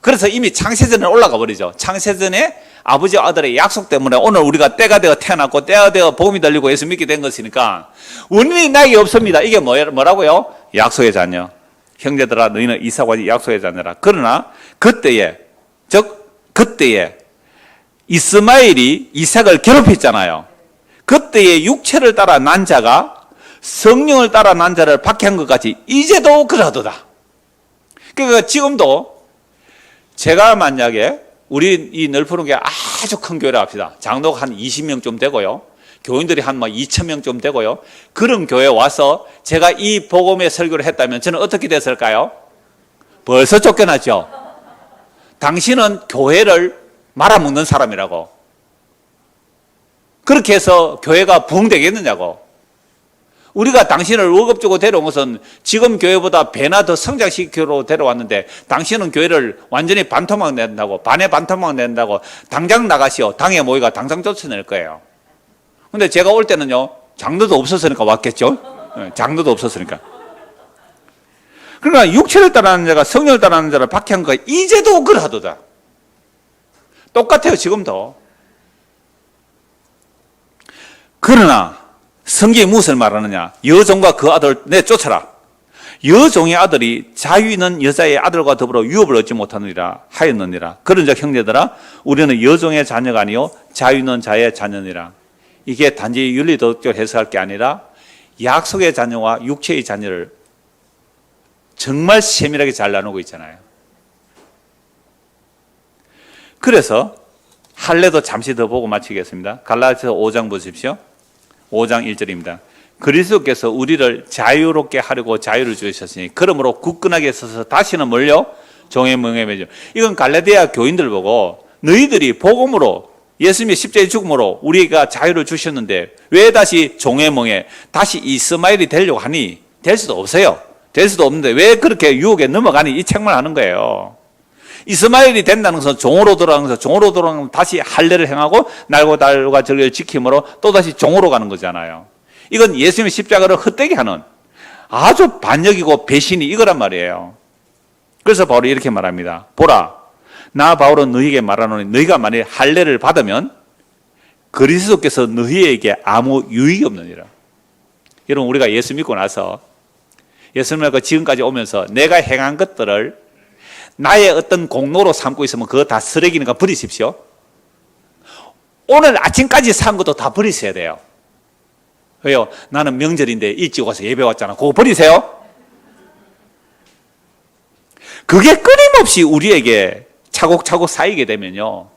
그래서 이미 창세전에 올라가 버리죠. 창세전에 아버지와 아들의 약속 때문에 오늘 우리가 때가 되어 태어났고 때가 되어 복음이 들리고 예수 믿게 된 것이니까 원인이 나에게 없습니다. 이게 뭐라고요? 약속의 자녀. 형제들아, 너희는 이삭과 약속의 자녀라. 그러나 그때에 이스마엘이 이삭을 괴롭혔잖아요. 그때에 육체를 따라 난 자가 성령을 따라 난 자를 박해한 것 같이 이제도 그러하도다. 그러니까 지금도 제가 만약에 우리 이 널푸른 게 아주 큰 교회를 합시다. 장로가 한 20명 좀 되고요. 교인들이 한 2,000명 좀 되고요. 그런 교회에 와서 제가 이 복음의 설교를 했다면 저는 어떻게 됐을까요? 벌써 쫓겨났죠. 당신은 교회를 말아먹는 사람이라고. 그렇게 해서 교회가 부흥되겠느냐고. 우리가 당신을 월급 주고 데려온 것은 지금 교회보다 배나 더 성장시키러 데려왔는데 당신은 교회를 완전히 반토막 낸다고, 반에 반토막 낸다고, 당장 나가시오. 당에 모이가 당장 쫓아낼 거예요. 근데 제가 올 때는요, 장로도 없었으니까 왔겠죠? 장로도 없었으니까. 그러니까 육체를 따르는 자가 성령을 따르는 자를 박해한 거야. 이제도 그러하도다. 똑같아요, 지금도. 그러나 성경이 무엇을 말하느냐? 여종과 그 아들 내쫓아라. 여종의 아들이 자유 있는 여자의 아들과 더불어 유업을 얻지 못하느니라 하였느니라. 그런즉 형제들아, 우리는 여종의 자녀가 아니요 자유 있는 자의 자녀니라. 이게 단지 윤리도덕적으로 해석할 게 아니라 약속의 자녀와 육체의 자녀를 정말 세밀하게 잘 나누고 있잖아요. 그래서 할례도 잠시 더 보고 마치겠습니다. 갈라디아서 5장 보십시오. 5장 1절입니다. 그리스도께서 우리를 자유롭게 하려고 자유를 주셨으니 그러므로 굳건하게 서서 다시는 뭘요? 종의 멍에 매죠. 이건 갈라디아 교인들 보고 너희들이 복음으로 예수님의 십자가의 죽음으로 우리가 자유를 주셨는데 왜 다시 종의 멍에 다시 이스마엘이 되려고 하니? 될 수도 없어요. 될 수도 없는데 왜 그렇게 유혹에 넘어가니? 이 책만 하는 거예요. 이스마엘이 된다는 것은 종으로 돌아가는 것은 종으로 돌아가면 다시 할례를 행하고 날과 달과 절기를 지킴으로 또다시 종으로 가는 거잖아요. 이건 예수님의 십자가를 헛되게 하는 아주 반역이고 배신이 이거란 말이에요. 그래서 바울이 이렇게 말합니다. 보라, 나 바울은 너희에게 말하노니 너희가 만일 할례를 받으면 그리스도께서 너희에게 아무 유익이 없느니라. 여러분, 우리가 예수 믿고 나서 예수님을 지금까지 오면서 내가 행한 것들을 나의 어떤 공로로 삼고 있으면 그거 다 쓰레기니까 버리십시오. 오늘 아침까지 산 것도 다 버리셔야 돼요. 왜요? 나는 명절인데 일찍 와서 예배 왔잖아. 그거 버리세요. 그게 끊임없이 우리에게 차곡차곡 쌓이게 되면요,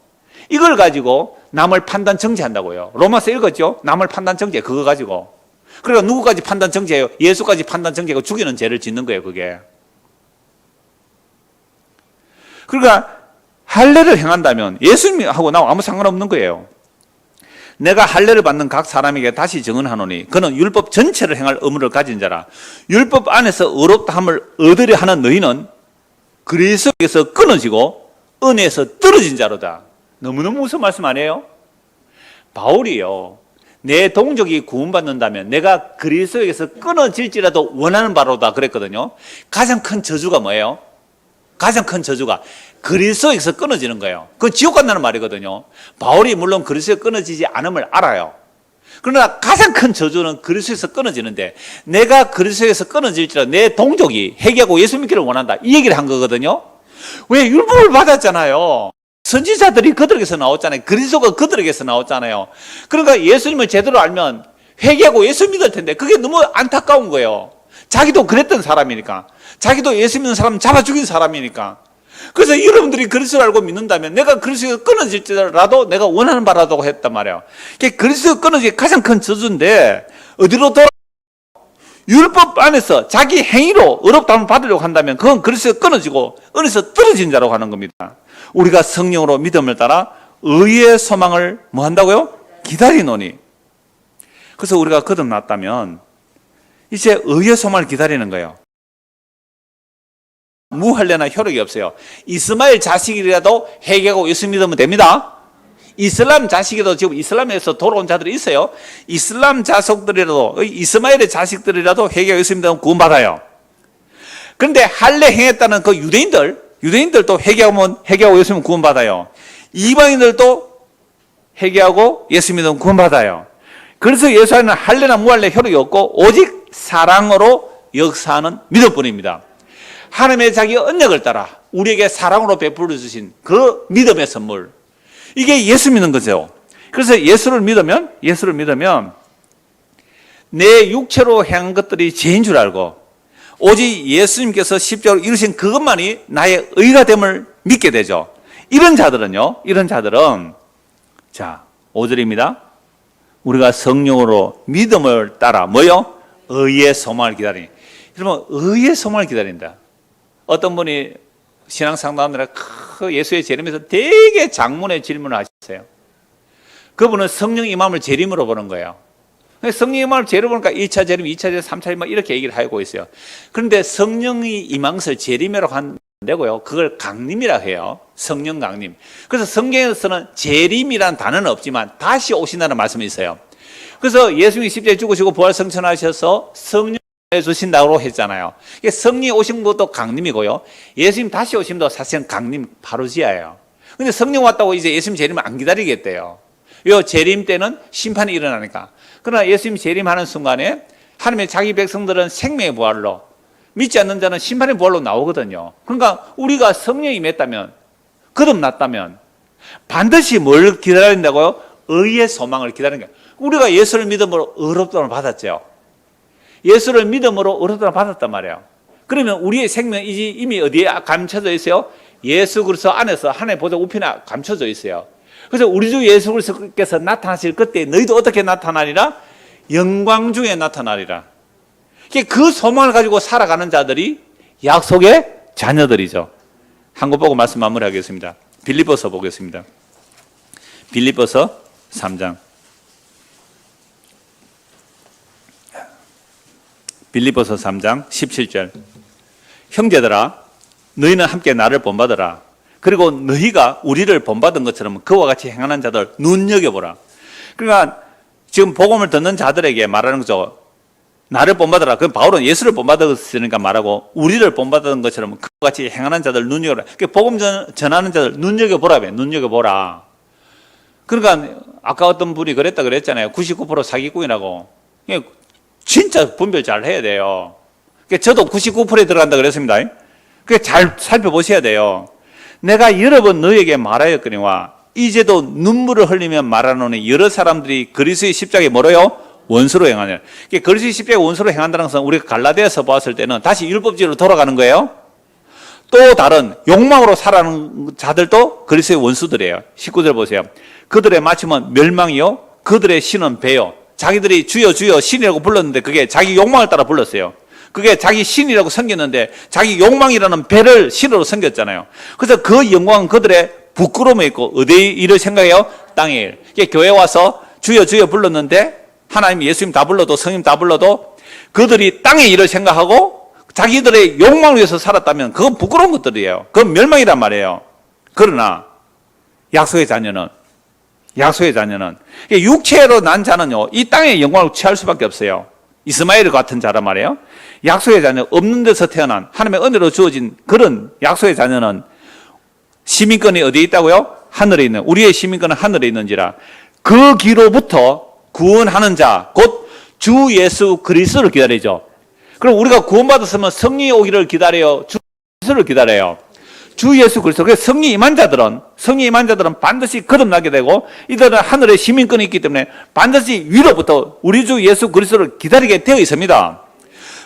이걸 가지고 남을 판단 정죄한다고요. 로마서 읽었죠? 남을 판단 정죄, 그거 가지고. 그러니까 누구까지 판단 정죄해요? 예수까지 판단 정죄하고 죽이는 죄를 짓는 거예요, 그게. 그러니까 할례를 행한다면 예수님하고 나하고 아무 상관없는 거예요. 내가 할례를 받는 각 사람에게 다시 증언하노니 그는 율법 전체를 행할 의무를 가진 자라. 율법 안에서 의롭다함을 얻으려 하는 너희는 그리스도에서 끊어지고 은혜에서 떨어진 자로다. 너무너무 무슨 말씀 아니에요? 바울이요, 내 동족이 구원받는다면 내가 그리스도에서 끊어질지라도 원하는 바로다 그랬거든요. 가장 큰 저주가 뭐예요? 가장 큰 저주가 그리스도에서 끊어지는 거예요. 그건 지옥 간다는 말이거든요. 바울이 물론 그리스도에서 끊어지지 않음을 알아요. 그러나 가장 큰 저주는 그리스도에서 끊어지는데 내가 그리스도에서 끊어질지라도 내 동족이 회개하고 예수 믿기를 원한다, 이 얘기를 한 거거든요. 왜? 율법을 받았잖아요. 선지자들이 그들에게서 나왔잖아요. 그리스도가 그들에게서 나왔잖아요. 그러니까 예수님을 제대로 알면 회개하고 예수 믿을 텐데 그게 너무 안타까운 거예요. 자기도 그랬던 사람이니까, 자기도 예수 믿는 사람 잡아 죽인 사람이니까. 그래서 여러분들이 그리스도를 알고 믿는다면 내가 그리스도가 끊어질지라도 내가 원하는 바라도 했단 말이에요. 그리스도가 끊어지기 가장 큰 저주인데 어디로 돌아? 율법 안에서 자기 행위로 의롭다함을 받으려고 한다면 그건 그리스도가 끊어지고 은혜에서 떨어진 자라고 하는 겁니다. 우리가 성령으로 믿음을 따라 의의 소망을 뭐 한다고요? 기다리노니. 그래서 우리가 거듭났다면 이제 의의 소망을 기다리는 거예요. 무할례나 효력이 없어요. 이스마엘 자식이라도 회개하고 예수 믿으면 됩니다. 이슬람 자식이라도 지금 이슬람에서 돌아온 자들이 있어요. 이슬람 자식들이라도, 이스마엘의 자식들이라도 회개하고 예수 믿으면 구원받아요. 그런데 할례 행했다는 그 유대인들도 회개하고 예수 믿으면 구원받아요. 이방인들도 회개하고 예수 믿으면 구원받아요. 그래서 예수 안에는 할례나 무할례 효력이 없고 오직 사랑으로 역사하는 믿음뿐입니다. 하나님의 자기 언약을 따라 우리에게 사랑으로 베풀어 주신 그 믿음의 선물, 이게 예수 믿는 거죠. 그래서 예수를 믿으면 내 육체로 행한 것들이 죄인 줄 알고 오직 예수님께서 십자가로 이루신 그것만이 나의 의가 됨을 믿게 되죠. 이런 자들은 자, 5절입니다. 우리가 성령으로 믿음을 따라 뭐요? 의의 소망을 기다리니. 여러분, 의의 소망을 기다린다. 어떤 분이 신앙 상담하느라 예수의 재림에서 되게 장문의 질문을 하셨어요. 그분은 성령 임함을 재림으로 보는 거예요. 성령 임함을 재림으로 보니까 1차 재림, 2차 재림, 3차 재림 이렇게 얘기를 하고 있어요. 그런데 성령이 임한 것을 재림이라고 하는 되고요. 그걸 강림이라 해요. 성령 강림. 그래서 성경에서는 재림이란 단어는 없지만 다시 오신다는 말씀이 있어요. 그래서 예수님이 십자가에 죽으시고 부활승천하셔서 성령 주신다고 했잖아요. 성령이 오신 것도 강림이고요. 예수님 다시 오심도 사실은 강림 바로지야예요. 근데 성령 왔다고 이제 예수님 재림을 안 기다리겠대요. 요 재림 때는 심판이 일어나니까. 그러나 예수님 재림하는 순간에 하나님의 자기 백성들은 생명의 부활로, 믿지 않는 자는 심판의 부활로 나오거든요. 그러니까 우리가 성령이 임했다면, 거듭났다면 반드시 뭘 기다려야 된다고요? 의의 소망을 기다리는 거예요. 우리가 예수를 믿음으로 의롭다함을 받았죠. 예수를 믿음으로 의롭다함을 받았단 말이에요. 그러면 우리의 생명이 이미 어디에 감춰져 있어요? 예수 그리스도 안에서 하나님의 보좌 우편에 감춰져 있어요. 그래서 우리 주 예수 그리스도께서 나타나실 그때 너희도 어떻게 나타나리라? 영광 중에 나타나리라. 그 소망을 가지고 살아가는 자들이 약속의 자녀들이죠. 한 것 보고 말씀 마무리하겠습니다. 빌립보서 보겠습니다. 빌립보서 3장. 빌립보서 3장 17절. 형제들아, 너희는 함께 나를 본받으라. 그리고 너희가 우리를 본받은 것처럼 그와 같이 행하는 자들 눈여겨보라. 그러니까 지금 복음을 듣는 자들에게 말하는 거죠. 나를 본받으라. 그럼 바울은 예수를 본받았으니까 말하고 우리를 본받은 것처럼 그와 같이 행하는 자들 눈여겨보라. 복음 전하는 자들 눈여겨보라. 눈여겨보라. 그러니까 아까 어떤 분이 그랬잖아요. 99% 사기꾼이라고. 진짜 분별 잘 해야 돼요. 저도 99%에 들어간다 그랬습니다. 잘 살펴보셔야 돼요. 내가 여러 번 너에게 말하였거니와 이제도 눈물을 흘리며 말하노니 여러 사람들이 그리스도의 십자가에 뭐로요? 원수로 행하냐. 그리스도의 십자가에 원수로 행한다는 것은 우리가 갈라디아서 보았을 때는 다시 율법주의로 돌아가는 거예요. 또 다른 욕망으로 살아가는 자들도 그리스도의 원수들이에요. 19절 보세요. 그들의 마침은 멸망이요 그들의 신은 배요. 자기들이 주여 주여 신이라고 불렀는데 그게 자기 욕망을 따라 불렀어요. 그게 자기 신이라고 섬겼는데 자기 욕망이라는 배를 신으로 섬겼잖아요. 그래서 그 영광은 그들의 부끄러움에 있고 어디에 일을 생각해요? 땅에 일. 교회 와서 주여 주여 불렀는데 하나님 예수님 다 불러도 성님 다 불러도 그들이 땅의 일을 생각하고 자기들의 욕망을 위해서 살았다면 그건 부끄러운 것들이에요. 그건 멸망이란 말이에요. 그러나 약속의 자녀는 육체로 난 자는요 이 땅의 영광을 취할 수밖에 없어요. 이스마엘 같은 자란 말이에요. 약속의 자녀, 없는 데서 태어난 하나님의 은혜로 주어진 그런 약속의 자녀는 시민권이 어디에 있다고요? 하늘에 있는, 우리의 시민권은 하늘에 있는지라 그 기로부터 구원하는 자, 곧 주 예수 그리스도를 기다리죠. 그럼 우리가 구원받았으면 성령이 오기를 기다려요? 주 예수를 기다려요? 주 예수 그리스도. 그래서 성령 임한 자들은 반드시 거듭나게 되고 이들은 하늘의 시민권이 있기 때문에 반드시 위로부터 우리 주 예수 그리스도를 기다리게 되어 있습니다.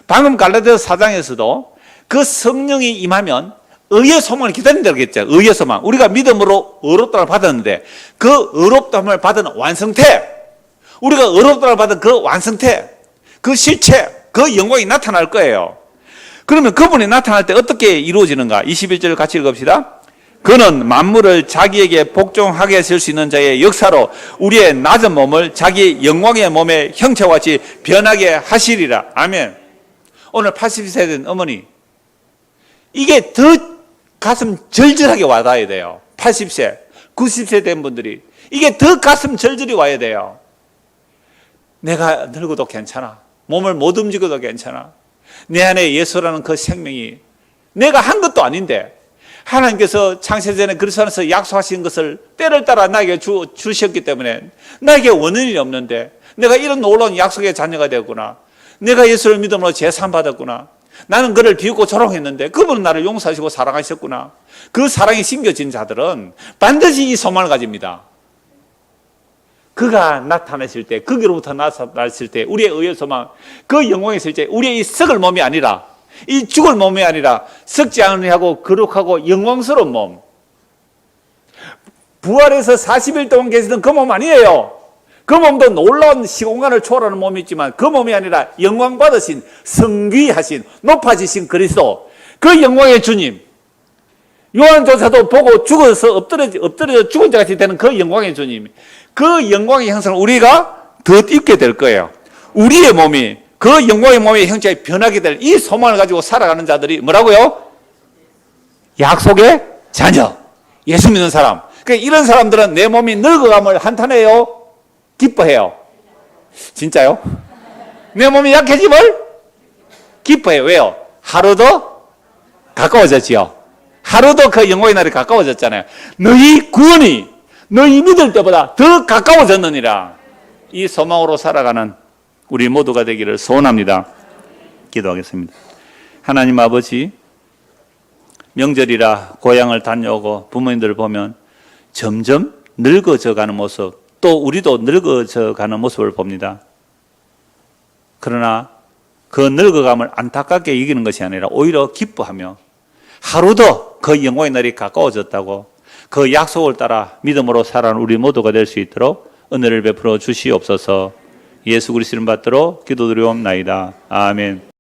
방금 갈라디아서 4장에서도 그 성령이 임하면 의의 소망을 기다린다고 했죠. 의의 소망. 우리가 믿음으로 의롭다함을 받았는데 그 의롭다함을 받은 완성태, 우리가 의롭다함을 받은 그 완성태, 그 실체, 그 영광이 나타날 거예요. 그러면 그분이 나타날 때 어떻게 이루어지는가? 21절 같이 읽읍시다. 그는 만물을 자기에게 복종하게 하실 수 있는 자의 역사로 우리의 낮은 몸을 자기 영광의 몸의 형체와 같이 변하게 하시리라. 아멘. 오늘 80세 된 어머니, 이게 더 가슴 절절하게 와닿아야 돼요. 80세, 90세 된 분들이 이게 더 가슴 절절히 와야 돼요. 내가 늙어도 괜찮아. 몸을 못 움직여도 괜찮아. 내 안에 예수라는 그 생명이 내가 한 것도 아닌데 하나님께서 창세전에 그리스도 안에서 약속하신 것을 때를 따라 나에게 주셨기 때문에 나에게 원인이 없는데 내가 이런 놀라운 약속의 자녀가 되었구나. 내가 예수를 믿음으로 제사받았구나. 나는 그를 비웃고 조롱했는데 그분은 나를 용서하시고 사랑하셨구나. 그 사랑이 심겨진 자들은 반드시 이 소망을 가집니다. 그가 나타나실 때, 거기로부터 나타나실 때 우리의 의의 소망, 그 영광이 있을 때 우리의 이 썩을 몸이 아니라, 이 죽을 몸이 아니라 썩지 않으려고 거룩하고 영광스러운 몸, 부활해서 40일 동안 계시던 그 몸 아니에요. 그 몸도 놀라운 시공간을 초월하는 몸이 있지만 그 몸이 아니라 영광 받으신, 성귀하신, 높아지신 그리스도, 그 영광의 주님. 요한조사도 보고 죽어서 엎드려져 죽은 자 같이 되는 그 영광의 주님. 그 영광의 형상을 우리가 덧입게 될 거예요. 우리의 몸이 그 영광의 몸의 형체에 변하게 될 이 소망을 가지고 살아가는 자들이 뭐라고요? 약속의 자녀. 예수 믿는 사람. 그러니까 이런 사람들은 내 몸이 늙어감을 한탄해요? 기뻐해요? 진짜요? 내 몸이 약해짐을 기뻐해요. 왜요? 하루 더 가까워졌지요. 하루 더 그 영광의 날이 가까워졌잖아요. 너희 구원이 너희 믿을 때보다 더 가까워졌느니라. 이 소망으로 살아가는 우리 모두가 되기를 소원합니다. 기도하겠습니다. 하나님 아버지, 명절이라 고향을 다녀오고 부모님들을 보면 점점 늙어져 가는 모습, 또 우리도 늙어져 가는 모습을 봅니다. 그러나 그 늙어감을 안타깝게 이기는 것이 아니라 오히려 기뻐하며 하루 더 그 영광의 날이 가까워졌다고 그 약속을 따라 믿음으로 살아가는 우리 모두가 될 수 있도록 은혜를 베풀어 주시옵소서. 예수 그리스도를 받들어 기도드리옵나이다. 아멘.